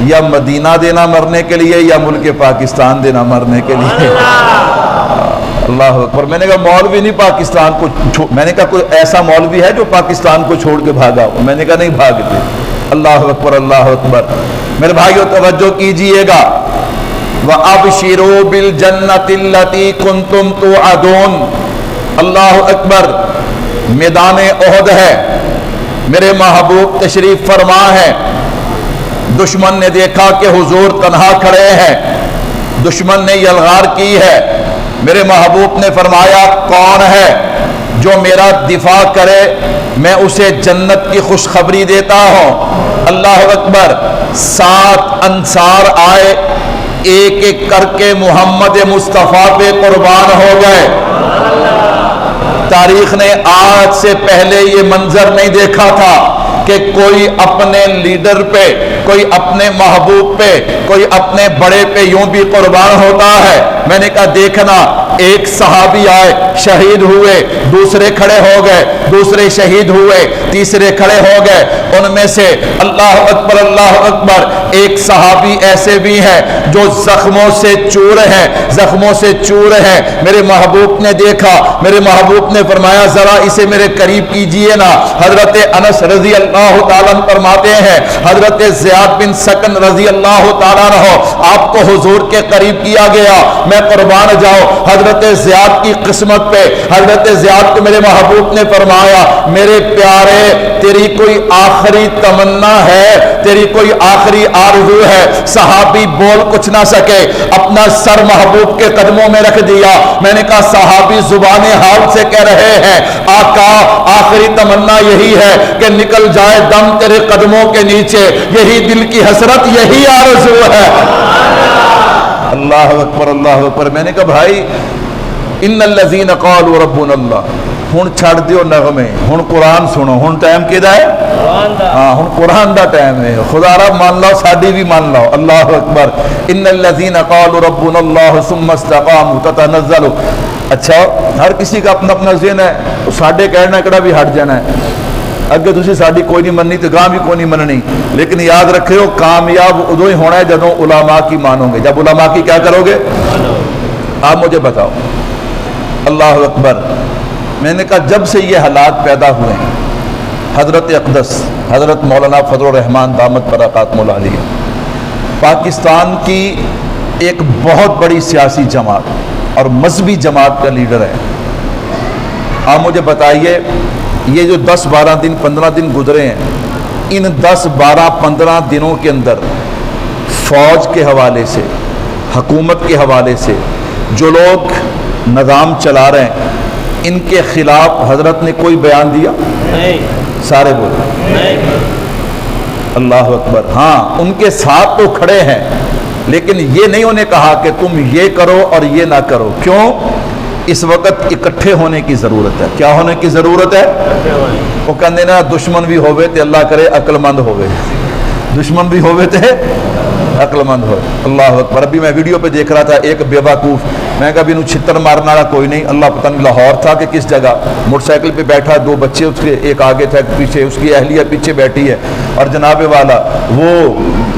یا مدینہ دینا مرنے کے لیے یا ملک پاکستان دینا مرنے کے لیے. اللہ اکبر. میں نے کہا مولوی نہیں پاکستان کو میں نے کہا کوئی ایسا مولوی ہے جو پاکستان کو چھوڑ کے بھاگا ہو؟ میں نے کہا نہیں بھاگتے. اللہ اکبر اللہ اکبر. میرے بھائیو توجہ کیجئے گا. وَأَبْشِرُوا بِالْجَنَّةِ الَّتِي كُنْتُمْ تُوعَدُونَ. اللہ اکبر. میدان احد ہے, میرے محبوب تشریف فرما ہے. دشمن نے دیکھا کہ حضور تنہا کھڑے ہیں, دشمن نے یلغار کی ہے. میرے محبوب نے فرمایا کون ہے جو میرا دفاع کرے, میں اسے جنت کی خوشخبری دیتا ہوں. اللہ اکبر. 7 انصار آئے, ایک ایک کر کے محمد مصطفیٰ پہ قربان ہو گئے. تاریخ نے آج سے پہلے یہ منظر نہیں دیکھا تھا کہ کوئی اپنے لیڈر پہ، کوئی اپنے محبوب پہ، کوئی اپنے بڑے پہ یوں بھی قربان ہوتا ہے۔ میں نے کہا دیکھنا، ایک صحابی آئے، شہید ہوئے، دوسرے کھڑے ہو گئے، دوسرے شہید ہوئے، تیسرے کھڑے ہو گئے۔ ان میں سے اللہ اکبر اللہ اکبر، ایک صحابی ایسے بھی ہیں جو زخموں سے چور ہیں، زخموں سے چور ہیں۔ میرے محبوب نے دیکھا، میرے محبوب نے فرمایا ذرا اسے میرے قریب کیجئے نا۔ حضرت انس رضی اللہ تعالیٰ فرماتے ہیں حضرت زیاد بن سکن رضی اللہ تعالیٰ عنہ آپ کو حضور کے قریب کیا گیا، میں قربان جاؤ حضرت زیاد کی قسمت پہ۔ حضرت زیاد کو میرے محبوب نے فرمایا میرے پیارے تیری کوئی آخری تمنا ہے، تیری کوئی آخری آرزو ہے؟ صحابی بول کچھ نہ سکے، اپنا سر محبوب کے قدموں میں رکھ دیا۔ میں نے کہا صحابی زبان حال سے کہہ رہے ہیں آقا آخری تمنا یہی ہے کہ نکل جائے دم تیرے قدموں کے نیچے، یہی دل کی حسرت، یہی آرزو ہے۔ اللہ اکبر اللہ اکبر۔ میں نے کہا بھائی ان الذین قالوا ربنا اللہ، ہن چھڑ دیو نغمے، ہن قرآن سنو، ہن ٹائم کیدا ہے؟ ہاں ہن قرآن دا ٹائم ہے۔ خدا رب مان لو، ساڈی بھی مان لو۔ اللہ اکبر۔ ان الذین قالوا ربنا اللہ ثم استقاموا تتنزل۔ اچھا ہر کسی کا اپنا اپنا ذہن ہے، ساڈے کہنا کڑا بھی ہٹ جانا ہے، اگے تسی ساڈی کوئی نہیں مننی تو گاں بھی کوئی نہیں مننی، لیکن یاد رکھو کامیاب ادو ہی ہونا ہے جدوں علماء کی مانو گے۔ جب علماء کی کیا کرو گے؟ آپ مجھے بتاؤ۔ اللہ اکبر۔ میں نے کہا جب سے یہ حالات پیدا ہوئے ہیں، حضرت اقدس حضرت مولانا فضل الرحمان دامت برکات علیہ پاکستان کی ایک بہت بڑی سیاسی جماعت اور مذہبی جماعت کا لیڈر ہے، آپ مجھے بتائیے یہ جو 10-12 دن 15 دن گزرے ہیں، ان 10-12-15 دنوں کے اندر فوج کے حوالے سے، حکومت کے حوالے سے جو لوگ نظام چلا رہے ہیں ان کے خلاف حضرت نے کوئی بیان دیا؟ نہیں۔ سارے بولے نہیں۔ اللہ اکبر۔ ہاں ان کے ساتھ تو کھڑے ہیں، لیکن یہ نہیں انہیں کہا کہ تم یہ کرو اور یہ نہ کرو۔ کیوں؟ اس وقت اکٹھے ہونے کی ضرورت ہے۔ کیا ہونے کی ضرورت ہے؟ وہ کہنے نا دشمن بھی ہوئے تے اللہ کرے عقل مند ہوئے، دشمن بھی ہوئے تے عقل مند ہوئے۔ اللہ اکبر۔ ابھی میں ویڈیو پہ دیکھ رہا تھا ایک بے وقوف، میں کہا بھی انہوں چھتر مارنا والا کوئی نہیں، اللہ پتہ نہیں لاہور تھا کہ کس جگہ، موٹر سائیکل پہ بیٹھا، 2 بچے اس کے، ایک آگے تھا ایک پیچھے، اس کی اہلیہ پیچھے بیٹھی ہے، اور جناب والا وہ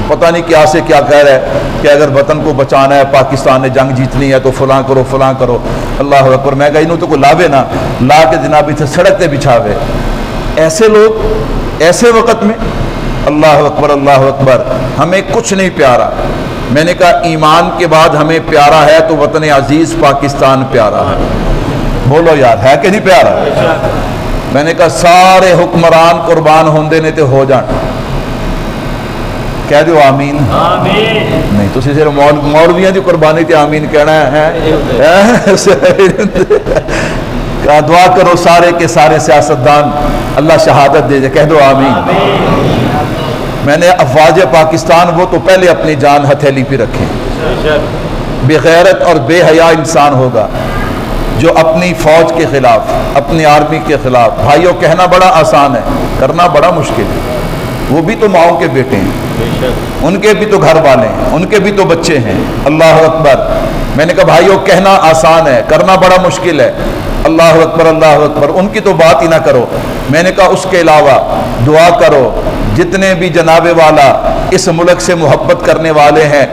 پتہ نہیں کیا سے کیا کہہ رہا ہے کہ اگر وطن کو بچانا ہے، پاکستان نے جنگ جیتنی ہے تو فلاں کرو فلاں کرو۔ اللہ اکبر۔ میں کہا انہوں تو کو لاوے نا، لا کے جناب اتنے سڑک تے بچھاوے۔ ایسے لوگ ایسے وقت میں، اللہ اکبر اللہ اکبر، ہمیں کچھ نہیں پیارا۔ میں نے کہا ایمان کے بعد ہمیں پیارا ہے تو وطن عزیز پاکستان پیارا ہے۔ بولو یار ہے کہ نہیں پیارا؟ میں نے کہا سارے حکمران قربان ہوندے نے تے ہو جان، کہہ دیو آمین۔ نہیں تو صرف مولویاں دی قربانی تے آمین کہنا ہے۔ دعا کرو سارے کے سارے سیاستدان اللہ شہادت دے دے، کہہ دو آمین۔ میں نے افواج پاکستان وہ تو پہلے اپنی جان ہتھیلی پہ رکھیں۔ بے غیرت اور بے حیا انسان ہوگا جو اپنی فوج کے خلاف، اپنی آرمی کے خلاف، بھائیوں کہنا بڑا آسان ہے، کرنا بڑا مشکل ہے۔ وہ بھی تو ماؤں کے بیٹے ہیں، ان کے بھی تو گھر والے ہیں، ان کے بھی تو بچے ہیں۔ اللہ اکبر۔ میں نے کہا بھائیوں کہنا آسان ہے، کرنا بڑا مشکل ہے۔ اللہ اکبر اللہ اکبر۔ ان کی تو بات ہی نہ کرو۔ میں نے کہا اس کے علاوہ دعا کرو جتنے بھی جناب والا اس ملک سے محبت کرنے والے ہیں،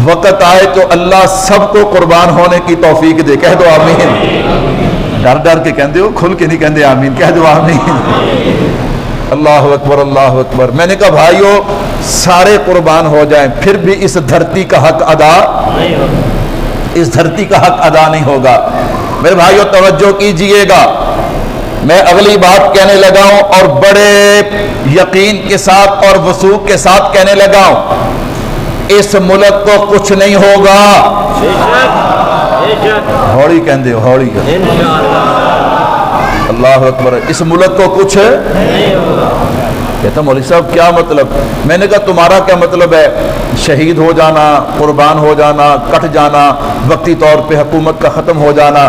وقت آئے تو اللہ سب کو قربان ہونے کی توفیق دے، کہہ دو آمین۔ ڈر ڈر کے کہندے ہو، کھل کے نہیں کہندے آمین، کہہ دو آمین۔ اللہ اکبر اللہ اکبر۔ میں نے کہا بھائیوں سارے قربان ہو جائیں پھر بھی اس دھرتی کا حق ادا، اس دھرتی کا حق ادا نہیں ہوگا۔ میرے بھائیوں توجہ کیجئے گا، میں اگلی بات کہنے لگا ہوں اور بڑے یقین کے ساتھ اور وثوق کے ساتھ کہنے لگا ہوں، اس ملک کو کچھ نہیں ہوگا۔ ہوڑی کہندے ہو، ہوڑی اللہ اکبر۔ اس ملک کو کچھ نہیں ہوگا۔ کہتا مولوی صاحب کیا مطلب؟ میں نے کہا تمہارا کیا مطلب ہے؟ شہید ہو جانا، قربان ہو جانا، کٹ جانا، وقتی طور پہ حکومت کا ختم ہو جانا،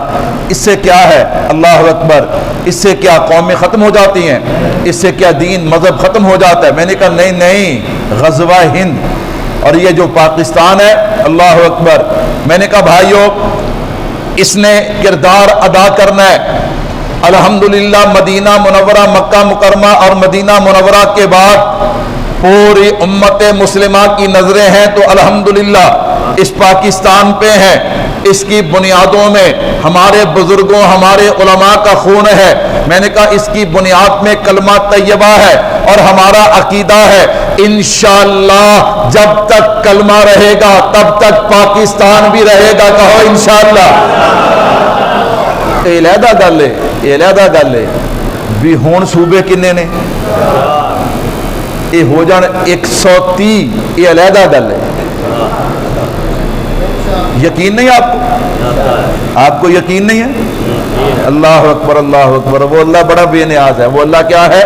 اس سے کیا ہے؟ اللہ اکبر، اس سے کیا قومیں ختم ہو جاتی ہیں؟ اس سے کیا دین مذہب ختم ہو جاتا ہے؟ میں نے کہا نہیں نہیں، غزوہ ہند اور یہ جو پاکستان ہے، اللہ اکبر۔ میں نے کہا بھائیو اس نے کردار ادا کرنا ہے۔ الحمدللہ مدینہ منورہ، مکہ مکرمہ اور مدینہ منورہ کے بعد پوری امت مسلمہ کی نظریں ہیں تو الحمدللہ اس پاکستان پہ ہیں۔ اس کی بنیادوں میں ہمارے بزرگوں، ہمارے علماء کا خون ہے۔ میں نے کہا اس کی بنیاد میں کلمہ طیبہ ہے اور ہمارا عقیدہ ہے انشاءاللہ جب تک کلمہ رہے گا تب تک پاکستان بھی رہے گا، کہو انشاءاللہ۔ یہ علیحدہ گل ہے، یہ علیحدہ گل ہے بھی ہون صوبے کنے نے، یہ ہو جان 130، یہ علیحدہ گل ہے۔ یقین نہیں آپ کو؟ آپ کو یقین نہیں ہے؟ اللہ اکبر، اللہ اکبر۔ وہ اللہ بڑا بے نیاز ہے، وہ اللہ کیا ہے؟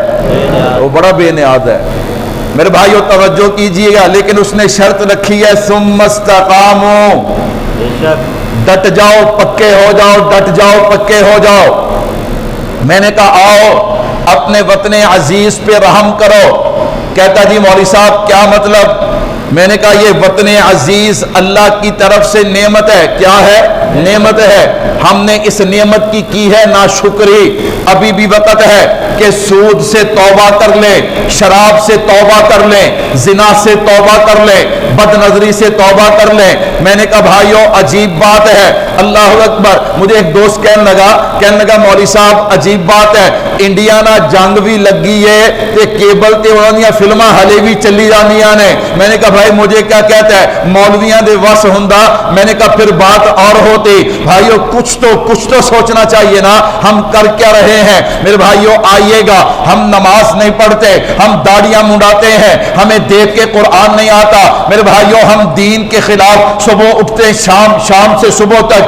وہ بڑا بے نیاز ہے۔ میرے بھائیو توجہ کیجئے گا، لیکن اس نے شرط رکھی ہے ثم استقاموا، ڈٹ جاؤ پکے ہو جاؤ، ڈٹ جاؤ پکے ہو جاؤ۔ میں نے کہا آؤ اپنے وطن عزیز پہ رحم کرو۔ کہتا جی مولوی صاحب کیا مطلب؟ میں نے کہا یہ وطن عزیز اللہ کی طرف سے نعمت ہے۔ کیا ہے؟ نعمت ہے۔ ہم نے اس نعمت کی ہے ناشکری۔ ابھی بھی وقت ہے کہ سود سے توبہ کر لیں، شراب سے توبہ کر لیں، زنا سے توبہ کر لیں، بد نظری سے توبہ کر لیں۔ میں نے کہا بھائیو عجیب بات ہے، اللہ اکبر۔ مجھے ایک دوست کہنے لگا مولوی صاحب عجیب بات ہے، انڈیا نا جنگ بھی لگی ہے تے کیبل تے انہاں فلماں ہلے بھی چلی جانیاں نے۔ میں نے کہا بھائی مجھے کیا کہتا ہے، مولویاں دے وس ہوندا، میں نے کہا پھر بات اور ہوتی۔ بھائیو کچھ تو سوچنا چاہیے نا، ہم کر کیا رہے ہیں؟ میرے بھائیو آئیے گا، ہم نماز نہیں پڑھتے، ہم داڑیاں منڈاتے ہیں، ہمیں دیکھ کے قرآن نہیں آتا۔ میرے بھائیو ہم دین کے خلاف صبح اٹھتے شام سے صبح تک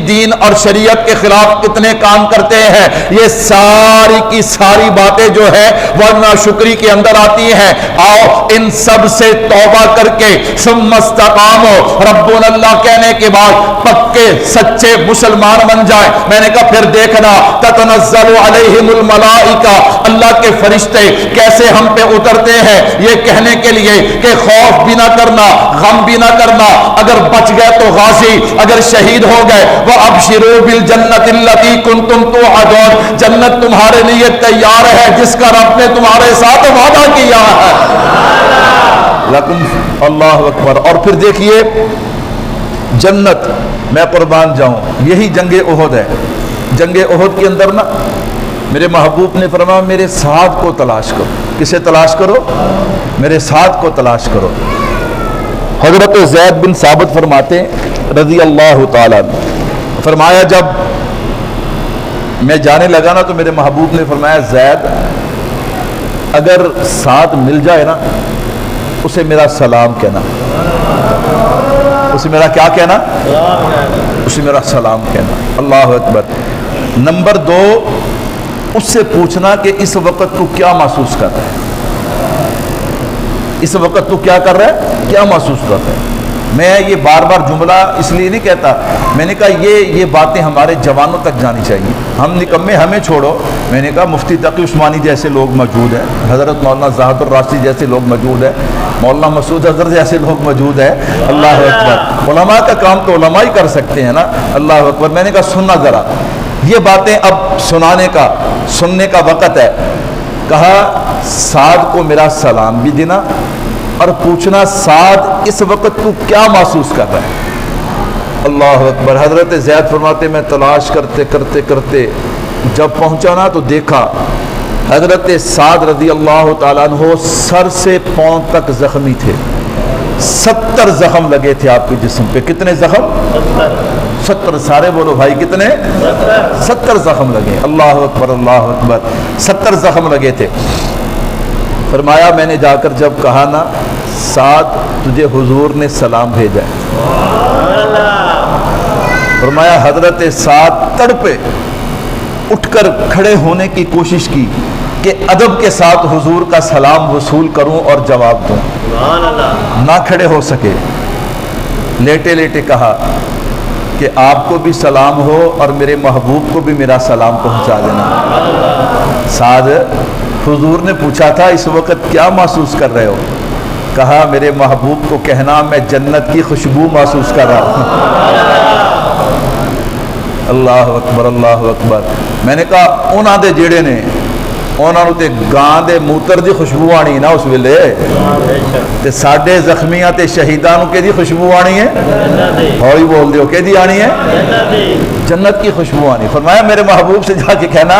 دین اور شریعت کے خلاف کتنے کام کرتے ہیں۔ یہ ساری کی ساری باتیں جو ہے وہ ناشکری کے اندر آتی ہیں۔ آؤ ان سب سے توبہ کر کے ثم استقاموا ربنا اللہ کہنے کے بعد پکے سچے مسلمان بن جائیں۔ میں نے کہا پھر دیکھنا تتنزل علیہم الملائکہ، اللہ کے فرشتے کیسے ہم پہ اترتے ہیں یہ کہنے کے لیے کہ خوف بھی نہ کرنا، غم بھی نہ کرنا، اگر بچ گئے تو غازی، اگر شہید ہو گئے وَأَبْشِرُوا بِالْجَنَّةِ الَّتِي كُنْتُمْ تُوعَدُونَ، جنت تمہارے لیے تیار ہے جس کا رب نے تمہارے ساتھ وعدہ کیا ہے۔ لیکن اللہ اکبر۔ اور پھر دیکھیے جنت، میں قربان جاؤں، یہی جنگ احد ہے۔ جنگ احد کے اندر نا میرے محبوب نے فرمایا میرے ساتھ کو تلاش کرو۔ کسے تلاش کرو؟ میرے ساتھ کو تلاش کرو۔ حضرت زید بن ثابت فرماتے رضی اللہ تعالیٰ، فرمایا جب میں جانے لگا نا تو میرے محبوب نے فرمایا زید اگر ساتھ مل جائے نا اسے میرا سلام کہنا، اسے میرا کیا کہنا؟ اسے میرا سلام کہنا۔ اللہ اکبر۔ نمبر 2، اس سے پوچھنا کہ اس وقت تو کیا محسوس کر رہا ہے، اس وقت تو کیا کر رہا ہے، کیا محسوس کر رہا ہے۔ میں یہ بار بار جملہ اس لیے نہیں کہتا، میں نے کہا یہ باتیں ہمارے جوانوں تک جانی چاہیے۔ ہم نکمے ہمیں چھوڑو، میں نے کہا مفتی تقی عثمانی جیسے لوگ موجود ہیں، حضرت مولانا زاہد الراشدی جیسے لوگ موجود ہیں، مولانا مسعود حضرت جیسے لوگ موجود ہیں۔ اللہ اکبر۔ علماء کا کام تو علماء ہی کر سکتے ہیں نا۔ اللہ اکبر۔ میں نے کہا سننا ذرا، یہ باتیں اب سننے کا وقت ہے۔ کہا سعد کو میرا سلام بھی دینا اور پوچھنا سعد اس وقت تو کیا محسوس کر رہا ہے۔ اللہ اکبر۔ حضرت زید فرماتے میں تلاش کرتے جب پہنچا نا تو دیکھا حضرت سعد رضی اللہ تعالیٰ عنہ سر سے پاؤں تک زخمی تھے۔ 70 زخم لگے تھے آپ کے جسم پہ۔ کتنے زخم؟ 70۔ سارے بولو بھائی کتنے؟ 70 زخم لگے۔ اللہ اکبر، اللہ اکبر۔ 70 زخم لگے تھے۔ فرمایا میں نے جا کر جب کہا نا سعد تجھے حضور نے سلام بھیجا ہے، فرمایا حضرت سعد تڑپے، اٹھ کر کھڑے ہونے کی کوشش کی کہ ادب کے ساتھ حضور کا سلام وصول کروں اور جواب دوں. نہ کھڑے ہو سکے, لیٹے لیٹے کہا کہ آپ کو بھی سلام ہو اور میرے محبوب کو بھی میرا سلام پہنچا دینا. سعد, حضور نے پوچھا تھا اس وقت کیا محسوس کر رہے ہو؟ کہا میرے محبوب کو کہنا میں جنت کی خوشبو محسوس کر رہا ہوں. اللہ اکبر, اللہ اکبر. میں نے کہا انہاں دے جیڑے نے انہاں نوں تے گاں دے موتر دی خوشبو آنی نا اس ویلے, تے ساڈے زخمیاں تے شہیداں نوں کیدی خوشبو آنی ہے؟ ہولی بول دیو, کیدی آنی ہے؟ جنت کی خوشبو آنی. فرمایا میرے محبوب سے جا کے کہنا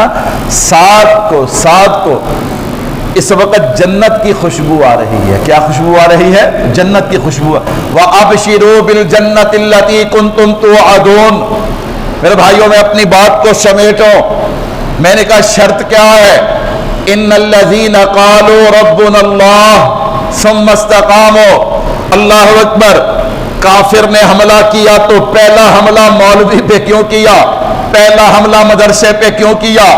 سعد کو اس وقت جنت کی خوشبو آ رہی ہے. کیا خوشبو آ رہی ہے؟ جنت کی خوشبو. وَأَبْشِرُوا بِالْجَنَّةِ الَّتِي كُنْتُمْ تُوعَدُونَ. میرے بھائیوں میں اپنی بات کو سمیٹو. میں نے کہا شرط کیا ہے؟ ان الذین قالوا ربنا اللہ ثم استقاموا. اللہ اکبر. کافر نے حملہ کیا تو پہلا حملہ مولوی پہ کیوں کیا؟ پہلا حملہ مدرسے پہ کیوں کیا؟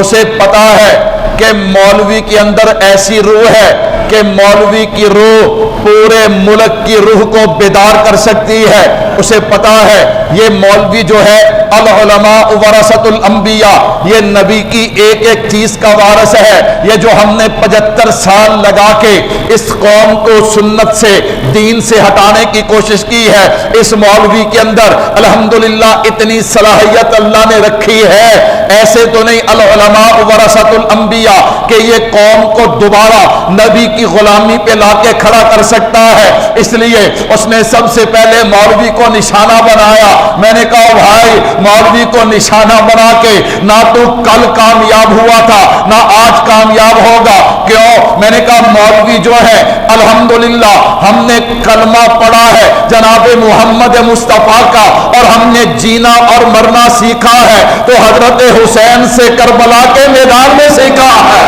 اسے پتا ہے کہ مولوی کے اندر ایسی روح ہے کہ مولوی کی روح پورے ملک کی روح کو بیدار کر سکتی ہے. اسے پتا ہے یہ مولوی جو ہے العلماء ورثۃ الانبیاء, یہ نبی کی ایک ایک چیز کا وارث ہے. یہ جو ہم نے 75 سال لگا کے اس قوم کو سنت سے دین سے ہٹانے کی کوشش کی ہے, اس مولوی کے اندر الحمدللہ اتنی صلاحیت اللہ نے رکھی ہے. ایسے تو نہیں العلماء ورثۃ الانبیاء کہ یہ قوم کو دوبارہ نبی کی غلامی پہ لا کے کھڑا کر سکتا ہے. اس لیے اس نے سب سے پہلے مولوی کو نشانہ بنایا. میں نے کہا بھائی مولوی کو نشانہ بنا کے نہ تو کل کامیاب ہوا تھا نہ آج کامیاب ہوگا. کیوں؟ میں نے کہا مولوی جو ہے الحمدللہ ہم نے کلمہ پڑھا ہے جناب محمد مصطفیٰ کا اور ہم نے جینا اور مرنا سیکھا ہے تو حضرت حسین سے کربلا کے میدان میں سیکھا ہے.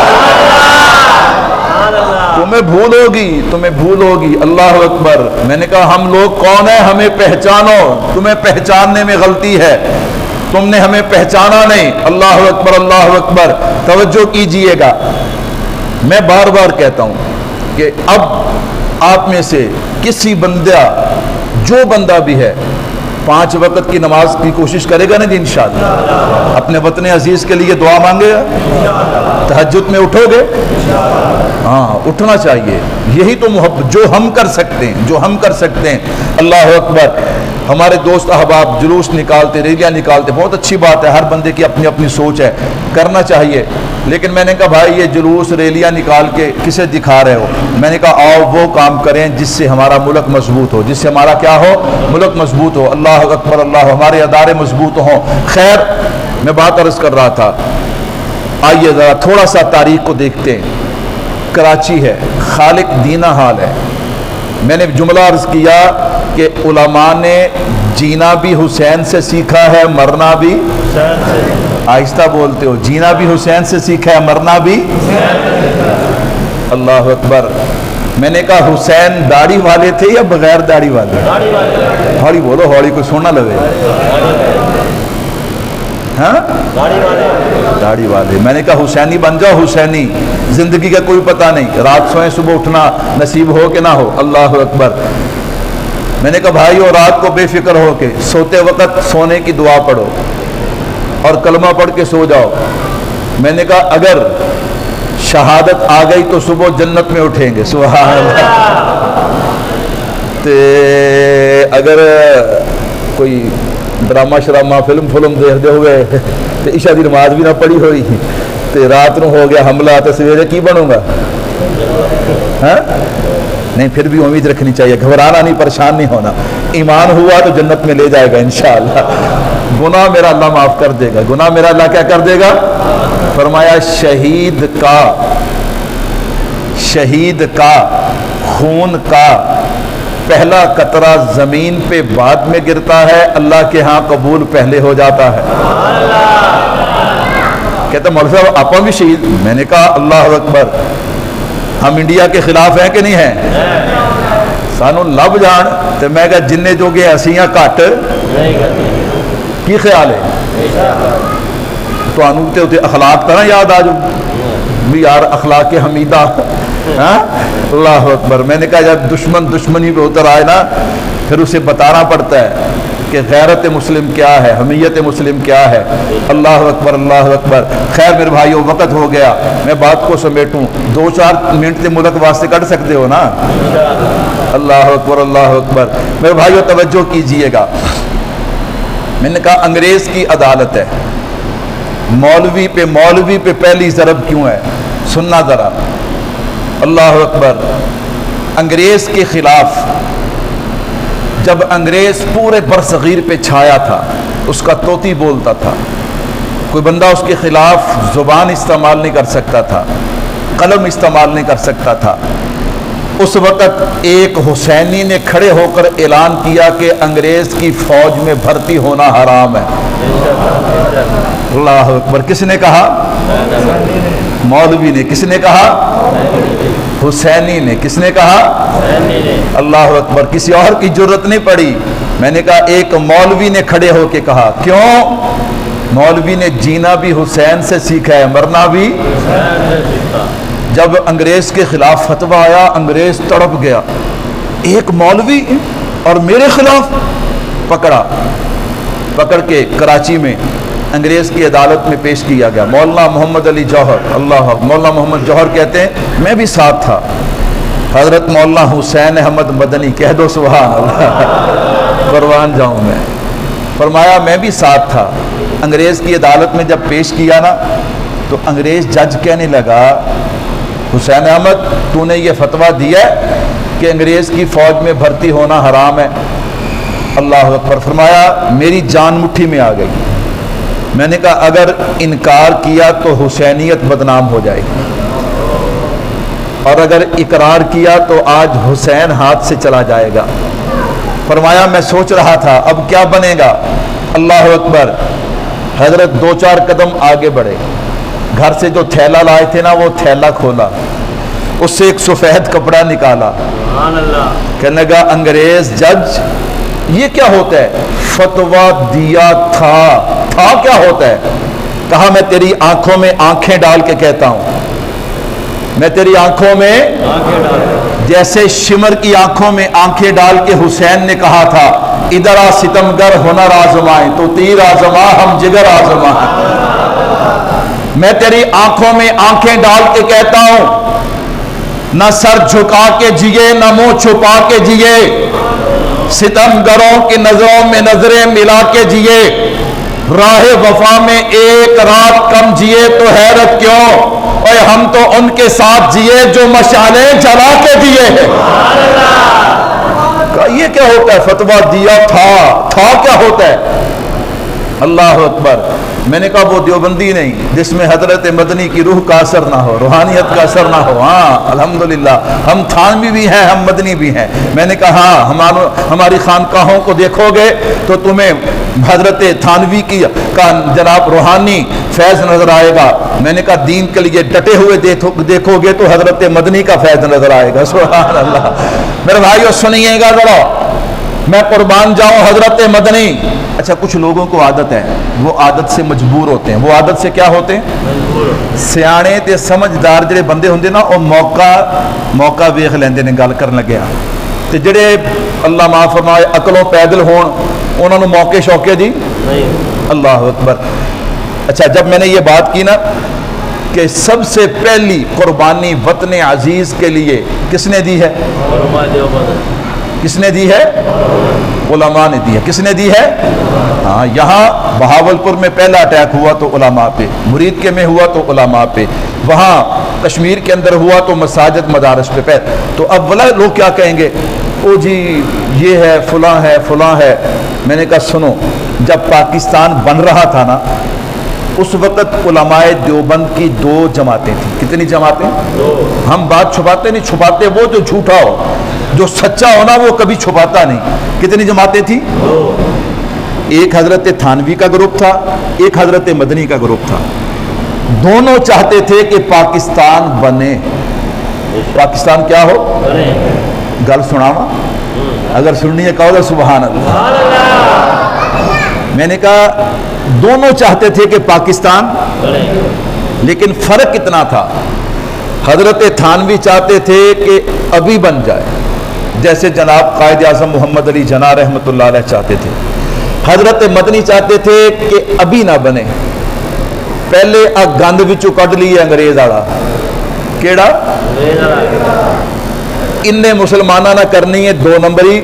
تمہیں بھول ہوگی. اللہ اکبر. میں نے کہا ہم لوگ کون ہیں؟ ہمیں پہچانو. تمہیں پہچاننے میں غلطی ہے, تم نے ہمیں پہچانا نہیں. اللہ اکبر, اللہ اکبر. توجہ کیجئے گا. میں بار بار کہتا ہوں کہ اب آپ میں سے کسی جو بندہ بھی ہے 5 وقت کی نماز کی کوشش کرے گا نا جی انشاءاللہ, اپنے وطن عزیز کے لیے دعا مانگے گا, تہجد میں اٹھو گے؟ ہاں اٹھنا چاہیے. یہی تو محبت جو ہم کر سکتے ہیں. اللہ اکبر. ہمارے دوست احباب جلوس نکالتے, ریلیاں نکالتے, بہت اچھی بات ہے. ہر بندے کی اپنی اپنی سوچ ہے, کرنا چاہیے. لیکن میں نے کہا بھائی یہ جلوس ریلیاں نکال کے کسے دکھا رہے ہو؟ میں نے کہا آؤ وہ کام کریں جس سے ہمارا ملک مضبوط ہو, جس سے ہمارا کیا ہو؟ ملک مضبوط ہو. اللہ اکبر, اللہ. ہمارے ادارے مضبوط ہوں. خیر, میں بات عرض کر رہا تھا. آئیے ذرا تھوڑا سا تاریخ کو دیکھتے ہیں. کراچی ہے, خالق دینہ حال ہے. میں نے جملہ عرض کیا کہ علماء نے جینا بھی حسین سے سیکھا ہے, مرنا بھی. آہستہ بولتے ہو. جینا بھی حسین سے سیکھا ہے, مرنا بھی. اللہ اکبر. میں نے کہا حسین داڑھی والے تھے یا بغیر داڑھی والے؟ ہولی بولو, ہولی کو سونا لگے. ہاں داڑھی والے. میں نے کہا حسینی بن جاؤ. حسینی زندگی کا کوئی پتہ نہیں, رات سوئیں صبح اٹھنا نصیب ہو کہ نہ ہو. اللہ اکبر. میں نے کہا بھائیو رات کو بے فکر ہو کے سوتے وقت سونے کی دعا پڑھو اور کلمہ پڑھ کے سو جاؤ. میں نے کہا اگر شہادت آ گئی تو صبح جنت میں اٹھیں گے. سبحان اللہ. اگر کوئی ڈرامہ شرامہ فلم دیکھتے ہوئے تو عشاء دی نماز بھی نہ پڑھی ہوئی تو رات نو ہو گیا حملہ تو سویرے کی بنوں گا؟ ہاں نہیں, پھر بھی امید رکھنی چاہیے, گھبرانا نہیں, پریشان نہیں ہونا. ایمان ہوا تو جنت میں لے جائے گا انشاءاللہ. گناہ میرا اللہ معاف کر دے گا. گناہ میرا اللہ کیا کر دے گا؟ فرمایا شہید کا خون کا پہلا قطرہ زمین پہ بعد میں گرتا ہے, اللہ کے ہاں قبول پہلے ہو جاتا ہے. کہتا مولوی صاحب آپ بھی شہید. میں نے کہا اللہ اکبر. ہم انڈیا کے خلاف ہیں کہ نہیں ہیں؟ سانو لب جان تو میں کہا جن جو گے اسیاں کٹ کی خیال ہے؟ تو اخلاق طرح یاد آ جاؤ. بھی یار اخلاق حمیدہ. ہاں اللہ اکبر. میں نے کہا جب دشمن دشمنی پہ اتر آئے نا پھر اسے بتانا پڑتا ہے کہ غیرت مسلم کیا ہے, حمیت مسلم کیا ہے. اللہ اکبر اللہ اکبر. خیر میرے بھائیو وقت ہو گیا, میں بات کو سمیٹوں. 2-4 منٹ سے ملک واسطے کر سکتے ہو نا. اللہ اکبر اللہ اکبر. میرے بھائیو توجہ کیجئے گا. میں نے کہا انگریز کی عدالت ہے, مولوی پہ پہلی ضرب کیوں ہے, سننا ذرا. اللہ اکبر. انگریز کے خلاف جب انگریز پورے برصغیر پہ چھایا تھا, اس کا طوطی بولتا تھا, کوئی بندہ اس کے خلاف زبان استعمال نہیں کر سکتا تھا, قلم استعمال نہیں کر سکتا تھا. اس وقت ایک حسینی نے کھڑے ہو کر اعلان کیا کہ انگریز کی فوج میں بھرتی ہونا حرام ہے. اللہ اکبر. کس نے کہا؟ مولوی نے. کس نے کہا؟ حسینی نے. کس نے کہا؟ اللہ اکبر. کسی اور کی جرت نہیں پڑی. میں نے کہا ایک مولوی نے کھڑے ہو کے کہا. کیوں؟ مولوی نے جینا بھی حسین سے سیکھا ہے, مرنا بھی. جب انگریز کے خلاف فتویٰ آیا انگریز تڑپ گیا. ایک مولوی اور میرے خلاف. پکڑ کے کراچی میں انگریز کی عدالت میں پیش کیا گیا. مولانا محمد علی جوہر, اللہ مولانا محمد جوہر کہتے ہیں میں بھی ساتھ تھا. حضرت مولانا حسین احمد مدنی, کہہ دو سبحان اللہ, قربان جاؤں میں. فرمایا میں بھی ساتھ تھا. انگریز کی عدالت میں جب پیش کیا نا تو انگریز جج کہنے لگا حسین احمد تو نے یہ فتویٰ دیا ہے کہ انگریز کی فوج میں بھرتی ہونا حرام ہے. اللہ اکبر. فرمایا میری جان مٹھی میں آ گئی. میں نے کہا اگر انکار کیا تو حسینیت بدنام ہو جائے گی, اور اگر اقرار کیا تو آج حسین ہاتھ سے چلا جائے گا. فرمایا میں سوچ رہا تھا اب کیا بنے گا. اللہ اکبر. حضرت 2-4 قدم آگے بڑھے, گھر سے جو تھیلا لائے تھے نا وہ تھیلا کھولا, اس سے ایک سفید کپڑا نکالا. کہنے لگا انگریز جج یہ کیا ہوتا ہے؟ فتویٰ دیا تھا کیا ہوتا ہے؟ کہا میں تیری آنکھوں میں آنکھیں ڈال کے کہتا ہوں, میں تیری آنکھوں میں جیسے شمر کی آنکھوں میں آنکھیں ڈال کے حسین نے کہا تھا ادھر آ ستمگر ہنر آزمائیں, تو تیر آزما ہم جگر آزمائیں. میں تیری آنکھوں میں آنکھیں ڈال کے کہتا ہوں نہ سر جھکا کے جیے نہ منہ چھپا کے جیے, ستمگروں کی نظروں میں نظریں ملا کے جیے, راہ وفا میں ایک رات کم جیے تو حیرت کیوں, اور ہم تو ان کے ساتھ جیے جو مشعلیں جلا کے دیے ہیں. یہ کیا ہوتا ہے؟ فتویٰ دیا تھا کیا ہوتا ہے؟ اللہ اکبر. میں نے کہا وہ دیوبندی نہیں جس میں حضرت مدنی کی روح کا اثر نہ ہو, روحانیت کا اثر نہ ہو. ہاں الحمدللہ ہم تھانوی بھی ہیں, ہم مدنی بھی ہیں. میں نے کہا ہاں ہماری خانقاہوں کو دیکھو گے تو تمہیں حضرت تھانوی کی کا جناب روحانی فیض نظر آئے گا. میں نے کہا دین کے لیے ڈٹے ہوئے دیکھو گے تو حضرت مدنی کا فیض نظر آئے گا. سبحان اللہ. میرے بھائیو سنیے گا ذرا, میں قربان جاؤں حضرت مدنی. اچھا کچھ لوگوں کو عادت ہے, وہ عادت سے مجبور ہوتے ہیں. وہ عادت سے کیا ہوتے ہیں؟ سیانے تے سمجھدار جڑے بندے ہوندے نا وہ موقع ویکھ لیندے نے گل کرن لگیا, تے جڑے اللہ معاف فرمائے عقلوں پیدل ہون انہاں نوں موقع شوقے دی نہیں. اللہ اکبر. اچھا جب میں نے یہ بات کی نا کہ سب سے پہلی قربانی وطن عزیز کے لیے کس نے دی ہے؟ کس نے دی ہے؟ علماء نے دی ہے. کس نے دی ہے؟ ہاں یہاں بہاولپور میں پہلا اٹیک ہوا تو علماء پہ, مرید کے میں ہوا تو علماء پہ, وہاں کشمیر کے اندر ہوا تو مساجد مدارس پہ. تو اب والا لوگ کیا کہیں گے, او جی یہ ہے فلاں ہے فلاں ہے. میں نے کہا سنو, جب پاکستان بن رہا تھا نا اس وقت علماء دیوبند کی 2 جماعتیں تھیں. کتنی جماعتیں؟ 2. ہم بات چھپاتے نہیں, چھپاتے وہ جو جھوٹا ہو, جو سچا ہونا وہ کبھی چھپاتا نہیں. کتنی جماعتیں تھیں؟ 2. ایک حضرت تھانوی کا گروپ تھا, ایک حضرت مدنی کا گروپ تھا. دونوں چاہتے تھے کہ پاکستان بنے. پاکستان کیا ہو؟ گل سناوا, اگر سننی ہے کہو تو سبحان اللہ. میں نے کہا دونوں چاہتے تھے کہ پاکستان, لیکن فرق اتنا تھا، حضرت تھانوی چاہتے تھے کہ ابھی بن جائے، جیسے جناب قائد اعظم محمد علی جناح رحمۃ اللہ علیہ چاہتے تھے۔ حضرت مدنی چاہتے تھے کہ ابھی نہ بنے، پہلے گند وچوں کڈ لیے انگریز والا، کیڑا ان نے مسلمانہ نہ کرنی ہے 2 نمبری،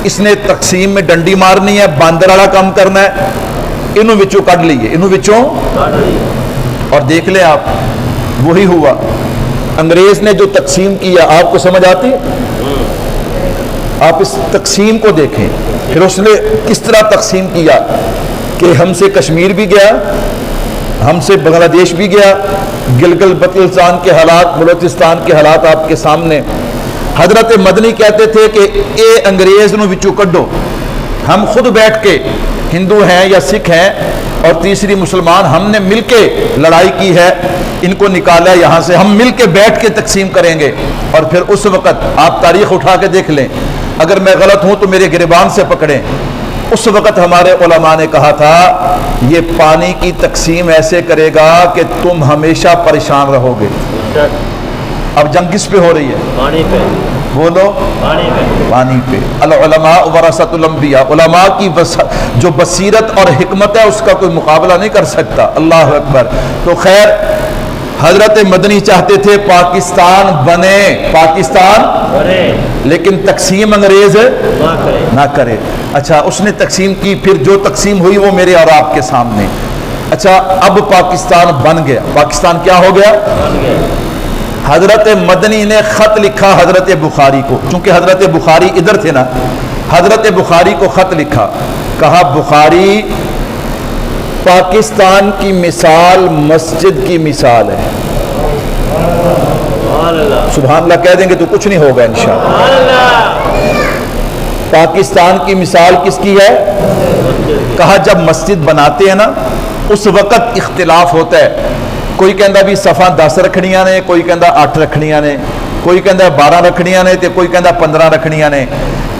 اس نے تقسیم میں ڈنڈی مارنی ہے، باندر والا کام کرنا ہے، انہوں وچوں کڈ لیے، انہوں وچوں، اور دیکھ لیں آپ وہی ہوا۔ انگریز نے جو تقسیم کیا آپ کو سمجھ آتی ہے؟ آپ اس تقسیم کو دیکھیں، پھر اس نے کس طرح تقسیم کیا کہ ہم سے کشمیر بھی گیا، ہم سے بنگلہ دیش بھی گیا، گلگت بلتستان کے حالات، بلوچستان کے حالات آپ کے سامنے۔ حضرت مدنی کہتے تھے کہ اے انگریز نو وچوں کڈو، ہم خود بیٹھ کے ہندو ہیں یا سکھ ہیں اور تیسری مسلمان، ہم نے مل کے لڑائی کی ہے، ان کو نکالا یہاں سے، ہم مل کے بیٹھ کے تقسیم کریں گے۔ اور پھر اس وقت آپ تاریخ اٹھا کے دیکھ لیں، اگر میں غلط ہوں تو میرے گریبان سے پکڑیں، اس وقت ہمارے علماء نے کہا تھا یہ پانی کی تقسیم ایسے کرے گا کہ تم ہمیشہ پریشان رہو گے۔ اب جنگ کس پہ ہو رہی ہے؟ پانی پہ، بولو، پانی پہ۔ العلماء ورثۃ الانبیاء، علماء کی جو بصیرت اور حکمت ہے اس کا کوئی مقابلہ نہیں کر سکتا۔ اللہ اکبر۔ تو خیر حضرت مدنی چاہتے تھے پاکستان بنے، پاکستان بنے، لیکن تقسیم انگریز نہ کرے۔ اچھا اس نے تقسیم کی، پھر جو تقسیم ہوئی وہ میرے اور آپ کے سامنے۔ اچھا اب پاکستان بن گیا، پاکستان کیا ہو گیا؟ بن گیا۔ حضرت مدنی نے خط لکھا حضرت بخاری کو، چونکہ حضرت بخاری ادھر تھے نا، حضرت بخاری کو خط لکھا، کہا بخاری پاکستان کی مثال مسجد کی مثال ہے۔ سبحان اللہ کہہ دیں گے تو کچھ نہیں ہوگا انشاءاللہ۔ پاکستان کی مثال کس کی ہے؟ کہا جب مسجد بناتے ہیں نا اس وقت اختلاف ہوتا ہے، کوئی کہندا بھی صفاں 10 رکھنیاں نے، کوئی کہندا 8 رکھنیاں نے، کوئی کہندا 12 رکھنیاں نے تے کوئی کہندا 15 رکھنیاں نے۔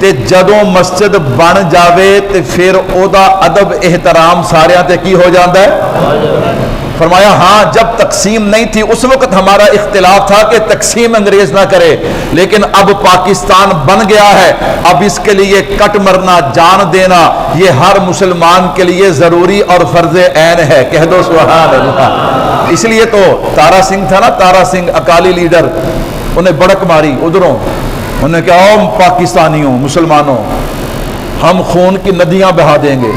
تے جدوں مسجد بن جاوے تے پھر او دا ادب احترام ساریاں تے کی ہو جاندا ہے؟ فرمایا ہاں جب تقسیم نہیں تھی اس وقت ہمارا اختلاف تھا کہ تقسیم انگریز نہ کرے، لیکن اب پاکستان بن گیا ہے، اب اس کے لیے کٹ مرنا، جان دینا یہ ہر مسلمان کے لیے ضروری اور فرض عین ہے۔ کہہ دو سبحان اللہ۔ اس لیے تو تارا سنگھ تھا نا، تارا سنگھ اکالی لیڈر، انہیں بڑک ماری ادھروں، انہوں نے کہا او پاکستانیوں، مسلمانوں ہم خون کی ندیاں بہا دیں گے،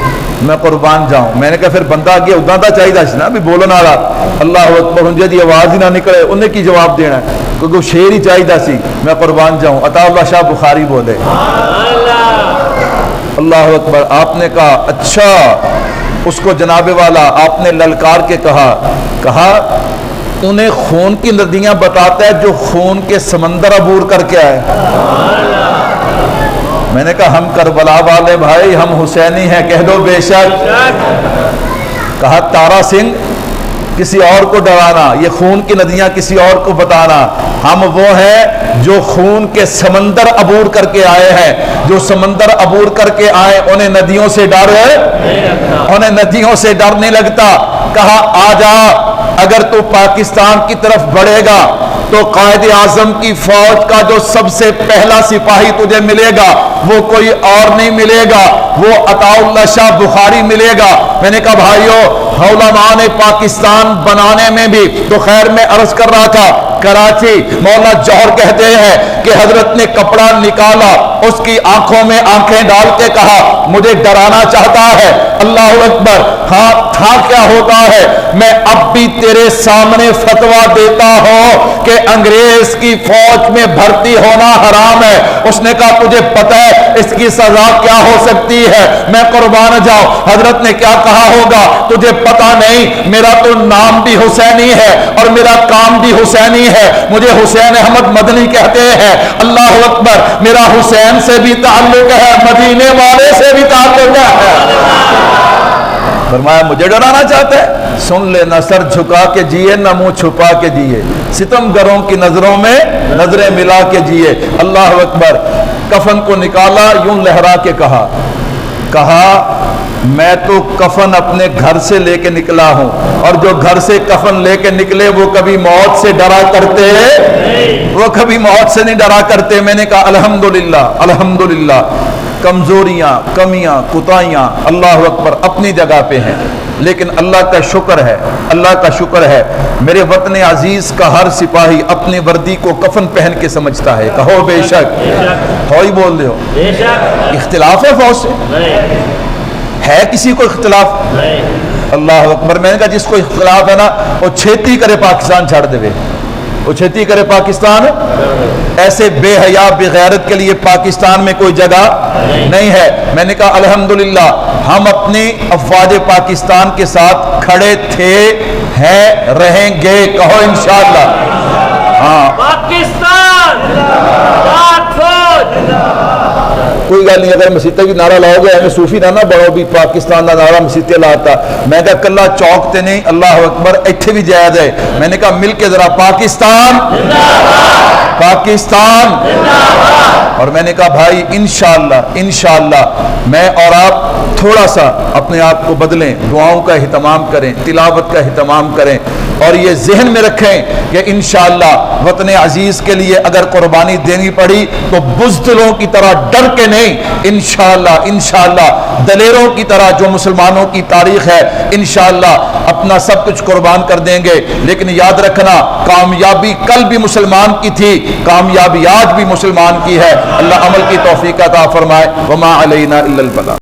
میں قربان جاؤں۔ میں نے کہا پھر بندہ اگے ادا دا چاہیے سی نا بھی بولن والا، اللہ اکبر، ہن جدی آواز ہی نہ نکلے انہیں کی جواب دینا ہے، کیونکہ شعر ہی چاہیے سی، میں قربان جاؤں۔ عطا اللہ شاہ بخاری بولے اللہ اکبر۔ آپ نے کہا اچھا، اس کو جناب والا آپ نے للکار کے کہا انہیں خون کی ندیاں بتاتا ہے جو خون کے سمندر عبور کر کے آئے۔ میں نے کہا ہم کربلا والے بھائی، ہم حسینی ہیں، کہہ دو بے شک۔ کہا تارا سنگھ کسی اور کو ڈرانا، یہ خون کی ندیاں کسی اور کو بتانا، ہم وہ ہیں جو خون کے سمندر عبور کر کے آئے ہیں، جو سمندر عبور کر کے آئے انہیں ندیوں سے ڈر ہے، انہیں ندیوں سے ڈر نہیں لگتا۔ کہا آ جا، اگر تو پاکستان کی طرف بڑھے گا تو قائد اعظم کی فوج کا جو سب سے پہلا سپاہی تجھے ملے گا وہ کوئی اور نہیں ملے گا، وہ عطا اللہ شاہ بخاری ملے گا۔ میں نے کہا بھائیو، علماء نے پاکستان بنانے میں بھی تو خیر میں عرض کر رہا تھا، کراچی مولانا جوہر کہتے ہیں کہ حضرت نے کپڑا نکالا، اس کی آنکھوں میں آنکھیں ڈال کے کہا مجھے ڈرانا چاہتا ہے، اللہ اکبر۔ ہاں تھا کیا ہوتا ہے، میں اب بھی تیرے سامنے فتویٰ دیتا ہوں کہ انگریز کی فوج میں بھرتی ہونا حرام ہے۔ اس نے کہا تجھے پتہ ہے اس کی سزا کیا ہو سکتی ہے؟ میں قربان جاؤں، حضرت نے کیا کہا ہوگا تجھے پتہ نہیں، میرا تو نام بھی حسینی ہے اور میرا کام بھی حسینی ہے، مجھے حسین احمد مدنی کہتے ہیں، اللہ اکبر۔ میرا حسین سے بھی تعلق ہے، مدینے والے سے بھی تعلق ہے۔ فرمایا مجھے ڈرانا چاہتا ہے؟ سن لے، نہ سر جھکا کے جیے نہ منہ چھپا کے جیے، ستم گروں کی نظروں میں نظریں ملا کے جیے۔ اللہ اکبر۔ کفن کو نکالا، یوں لہرا کے کہا میں تو کفن اپنے گھر سے لے کے نکلا ہوں، اور جو گھر سے کفن لے کے نکلے وہ کبھی موت سے ڈرا کرتے، وہ کبھی موت سے نہیں ڈرا کرتے۔ میں نے کہا الحمدللہ الحمدللہ، کمزوریاں، کمیاں، کوتاہیاں اللہ اکبر اپنی جگہ پہ ہیں، لیکن اللہ کا شکر ہے، اللہ کا شکر ہے، میرے وطن عزیز کا ہر سپاہی اپنی وردی کو کفن پہن کے سمجھتا ہے۔ کہو بے شک، ہو ہی بول رہے ہو، اختلاف ہے فوج سے؟ ہے کسی کو اختلاف؟ اللہ اکبر۔ میں نے کہا جس کو اختلاف ہے نا وہ چھیتی کرے پاکستان چھاڑ دے، وہ چھیتی کرے پاکستان۔ ایسے بے حیا بے غیرت کے لیے پاکستان میں کوئی جگہ نہیں ہے۔ میں نے کہا الحمدللہ ہم اپنی افواج پاکستان کے ساتھ کھڑے تھے، ہیں، رہیں گے۔ کہو انشاءاللہ۔ ہاں پاکستان پاک فوج۔ کوئی گل نہیں، اگر مسیطے بھی نعرہ لاؤ گے ہمیں صوفی نہ بڑھو بھی پاکستان کا نعرہ مسیطے لاتا۔ میں کہا کلا چوک تے نہیں، اللہ اکبر ایتھے بھی جائز ہے۔ میں نے کہا مل کے ذرا پاکستان پاکستان، اور میں نے کہا بھائی انشاءاللہ انشاءاللہ میں اور آپ تھوڑا سا اپنے آپ کو بدلیں، دعاؤں کا اہتمام کریں، تلاوت کا اہتمام کریں، اور یہ ذہن میں رکھیں کہ انشاءاللہ وطن عزیز کے لیے اگر قربانی دینی پڑی تو بزدلوں کی طرح ڈر کے نہیں، انشاءاللہ انشاءاللہ دلیروں کی طرح جو مسلمانوں کی تاریخ ہے انشاءاللہ اپنا سب کچھ قربان کر دیں گے۔ لیکن یاد رکھنا کامیابی کل بھی مسلمان کی تھی، کامیابی آج بھی مسلمان کی ہے۔ اللہ عمل کی توفیق عطا فرمائے۔ وما علینا الا البلاغ۔